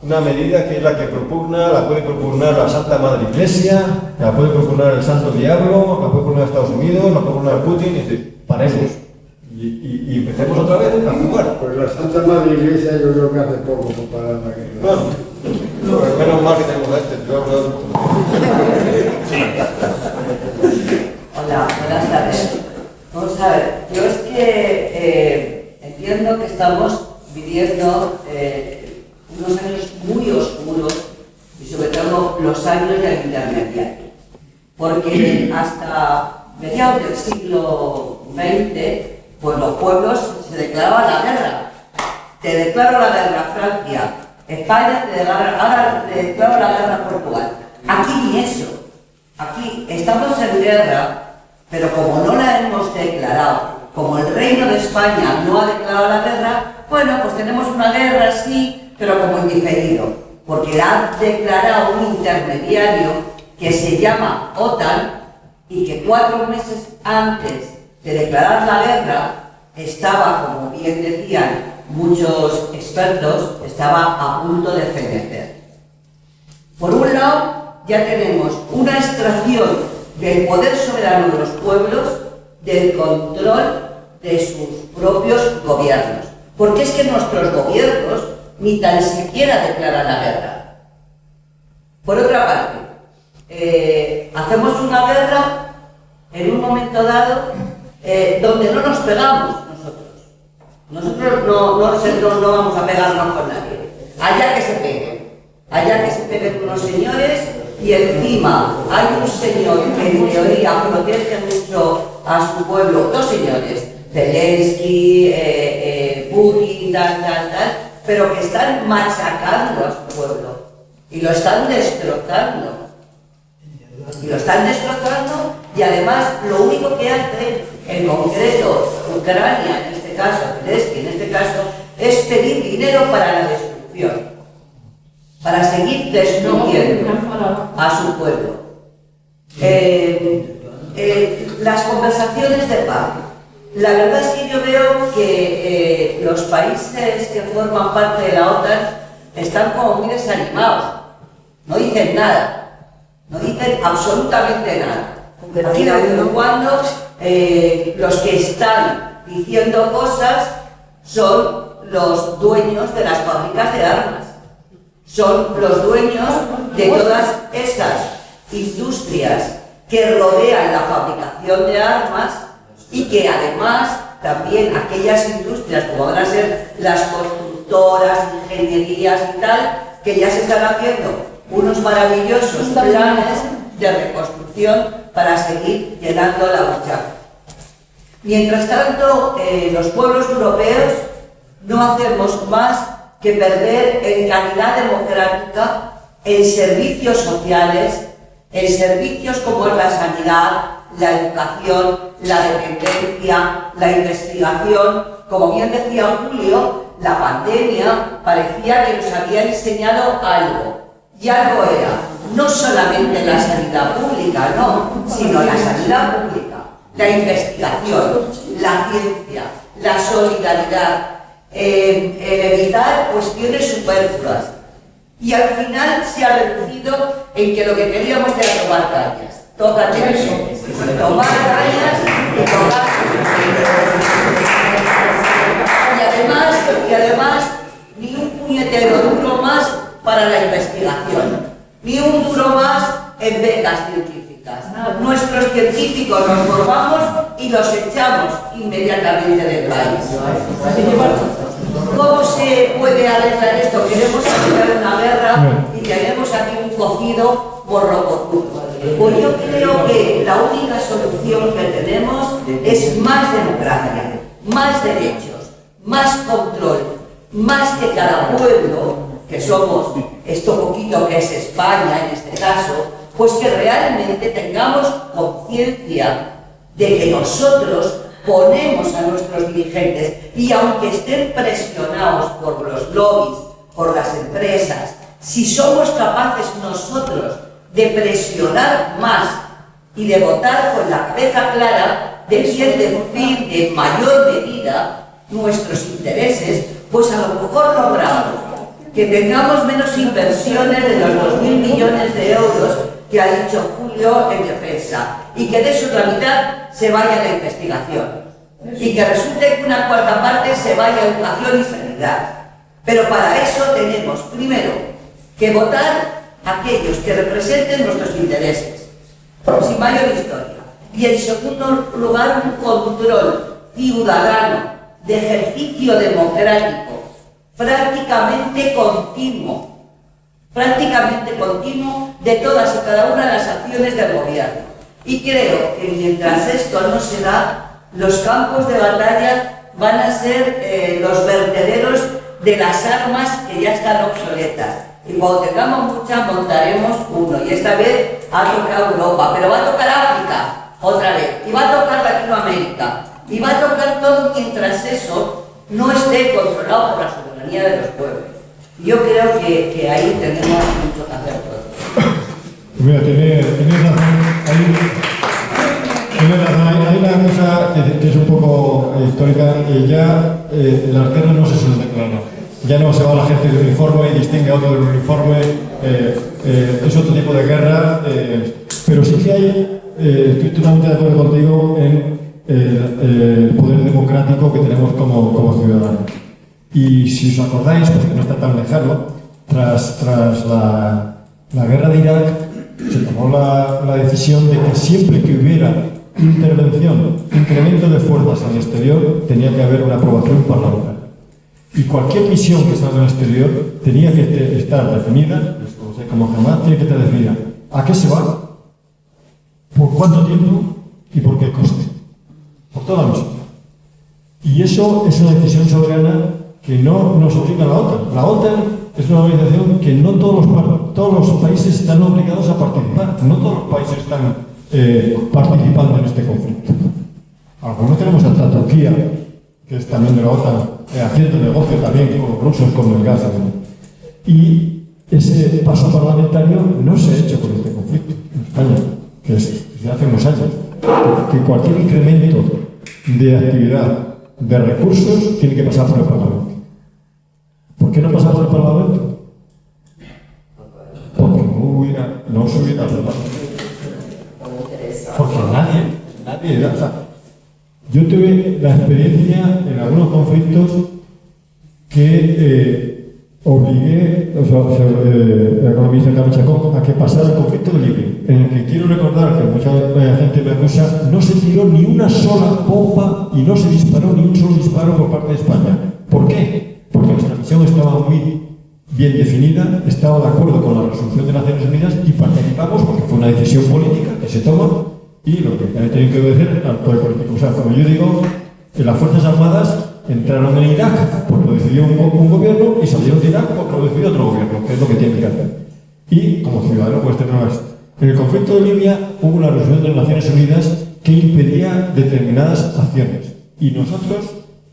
una medida que es la que propugna, la puede propugnar la Santa Madre Iglesia, la puede propugnar el Santo Diablo, la puede propugnar Estados Unidos, la puede propugnar Putin, y decir, paremos. Y empecemos otra vez a jugar. Pues la Santa Madre Iglesia yo creo que hace poco para la guerra. Bueno, pues menos mal que tenemos a este. Hola, buenas tardes. Vamos a ver, yo es que entiendo que estamos viviendo unos años muy oscuros y sobre todo los años del intermediario. Porque hasta mediados del siglo XX, pues los pueblos se declaraban la guerra. Te declaro la guerra Francia, España te declara, ahora te declaro la guerra Portugal. Aquí ni eso. Aquí estamos en guerra, pero como no la hemos declarado, como el Reino de España no ha declarado la guerra, bueno, pues tenemos una guerra sí, pero como indiferido, porque la ha declarado un intermediario que se llama OTAN y que 4 meses antes de declarar la guerra estaba, como bien decían muchos expertos, estaba a punto de fenecer. Por un lado, ya tenemos una extracción del poder soberano de los pueblos, del control de sus propios gobiernos. Porque es que nuestros gobiernos ni tan siquiera declaran la guerra. Por otra parte, hacemos una guerra en un momento dado donde no nos pegamos nosotros. Nosotros no vamos a pegarnos con nadie. Allá que se peguen unos señores, y encima hay un señor que en teoría protege mucho a su pueblo, 2 señores, Zelensky, Putin, tal, pero que están machacando a su pueblo y lo están destrozando. Y además lo único que hace, en concreto Ucrania, en este caso, Zelensky en este caso, es pedir dinero para la destrucción, para seguir destruyendo a su pueblo. Las conversaciones de paz. La verdad es que yo veo que los países que forman parte de la OTAN están como muy desanimados. No dicen nada. No dicen absolutamente nada. Aquí de vez en cuando los que están diciendo cosas son los dueños de las fábricas de armas. Son los dueños de todas esas industrias que rodean la fabricación de armas y que además también aquellas industrias como van a ser las constructoras, ingenierías y tal, que ya se están haciendo unos maravillosos planes de reconstrucción para seguir llenando la buchaca. Mientras tanto, los pueblos europeos no hacemos más que perder en calidad democrática, en servicios sociales, en servicios como es la sanidad, la educación, la dependencia, la investigación. Como bien decía Julio, la pandemia parecía que nos había enseñado algo, y algo era no solamente la sanidad pública, no, sino la sanidad pública, la investigación, la ciencia, la solidaridad, evitar cuestiones superfluas. Y al final se ha reducido en que lo que queríamos era tomar cañas. Tócate eso. Tomar cañas y tomar. Y además, ni un puñetero duro más para la investigación, ni un duro más en becas científicas. Nuestros científicos los formamos y los echamos inmediatamente del país. ¿Cómo se puede arreglar esto? Queremos arreglar una guerra y tenemos aquí un cocido morrocotudo. Pues yo creo que la única solución que tenemos es más democracia, más derechos, más control, más que cada pueblo, que somos esto poquito que es España en este caso, pues que realmente tengamos conciencia de que nosotros ponemos a nuestros dirigentes y aunque estén presionados por los lobbies, por las empresas, si somos capaces nosotros de presionar más y de votar con la cabeza clara, de defender en mayor medida nuestros intereses, pues a lo mejor logramos que tengamos menos inversiones de los 2.000 millones de euros que ha dicho Julio en defensa, y que de eso la mitad se vaya a la investigación, y que resulte que una cuarta parte se vaya a educación y sanidad. Pero para eso tenemos, primero, que votar a aquellos que representen nuestros intereses, sin mayor historia. Y en segundo lugar, un control ciudadano de ejercicio democrático prácticamente continuo de todas y cada una de las acciones del gobierno. Y creo que mientras esto no se da, los campos de batalla van a ser los vertederos de las armas que ya están obsoletas. Y cuando tengamos muchas montaremos uno, y esta vez ha tocado Europa, pero va a tocar África otra vez, y va a tocar Latinoamérica, y va a tocar todo mientras eso no esté controlado por la soberanía de los pueblos. Yo creo que ahí tenemos mucho que hacer todos. Mira, tienes razón. Hay una cosa que es un poco histórica. Las guerras no se suelen declarar. Ya no se va la gente de uniforme y distingue a otro del uniforme. Es otro tipo de guerra. Pero sí que hay, estoy totalmente de acuerdo contigo en el poder democrático que tenemos como ciudadanos. Y si os acordáis, porque no está tan lejano, tras la guerra de Irak, se tomó la decisión de que siempre que hubiera intervención, incremento de fuerzas en el exterior, tenía que haber una aprobación parlamentaria. Y cualquier misión que estaba en el exterior tenía que estar definida, como jamás tiene que estar definida. ¿A qué se va? ¿Por cuánto tiempo? ¿Y por qué coste? Por toda la misión. Y eso es una decisión soberana que no nos obliga a la OTAN. La OTAN es una organización que no todos los países están obligados a participar. No todos los países están participando en este conflicto. Algunos tenemos hasta Turquía, que es también de la OTAN, haciendo negocio también con los rusos, con el gas. Y ese paso parlamentario no se ha hecho con este conflicto en España, que es desde hace unos años. Que cualquier incremento de actividad, de recursos, tiene que pasar por el Parlamento. ¿Por qué no pasa por el Parlamento? Porque no se hubiera hablado. Porque nadie, o sea, yo tuve la experiencia en algunos conflictos que obligué, el economista Carlos Chacón, a que pasara el conflicto de Libia, en el que quiero recordar que mucha gente me acusa, no se tiró ni una sola bomba y no se disparó ni un solo disparo por parte de España. ¿Por qué? Porque nuestra misión estaba muy bien definida, estaba de acuerdo con la resolución de Naciones Unidas y participamos porque fue una decisión política que se toma y lo que hay que obedecer al poder político. O sea, como yo digo, que las Fuerzas Armadas entraron en Irak porque lo decidió un gobierno y salieron de Irak porque lo decidió otro gobierno, que es lo que tienen que hacer. Y como ciudadano pues tenemos esto. En el conflicto de Libia hubo una resolución de las Naciones Unidas que impedía determinadas acciones. Y nosotros,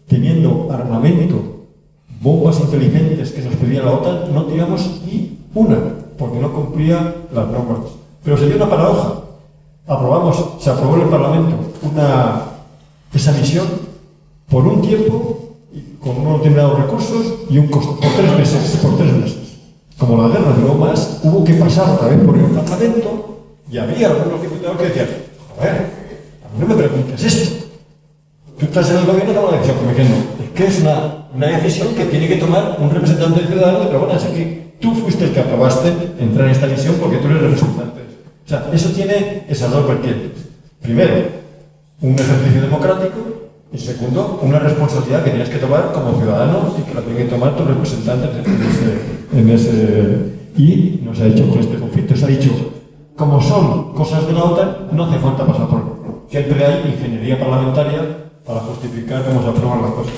teniendo armamento, bombas inteligentes que nos pedía la OTAN, no tiramos ni una, porque no cumplía las normas. Pero se dio una paradoja. Se aprobó en el Parlamento esa misión por un tiempo, con unos determinados recursos y un costo, por 3 meses. Como la guerra duró más, hubo que pasar otra vez por el Parlamento y había algunos diputados que decían, joder, a mí no me preguntes esto. Tú estás en el gobierno y tomas una decisión, como que no. Es que es una decisión que tiene que tomar un representante ciudadano, pero bueno, es que tú fuiste el que aprobaste entrar en esta misión porque tú eres representante. O sea, eso tiene esas dos vertientes. Primero, un ejercicio democrático y segundo, una responsabilidad que tienes que tomar como ciudadano y que la tienen que tomar tus representantes y no se ha hecho con este conflicto. Se ha dicho, como son cosas de la OTAN, no hace falta pasar por el gobierno. Siempre hay ingeniería parlamentaria para justificar cómo se aprueban las cosas.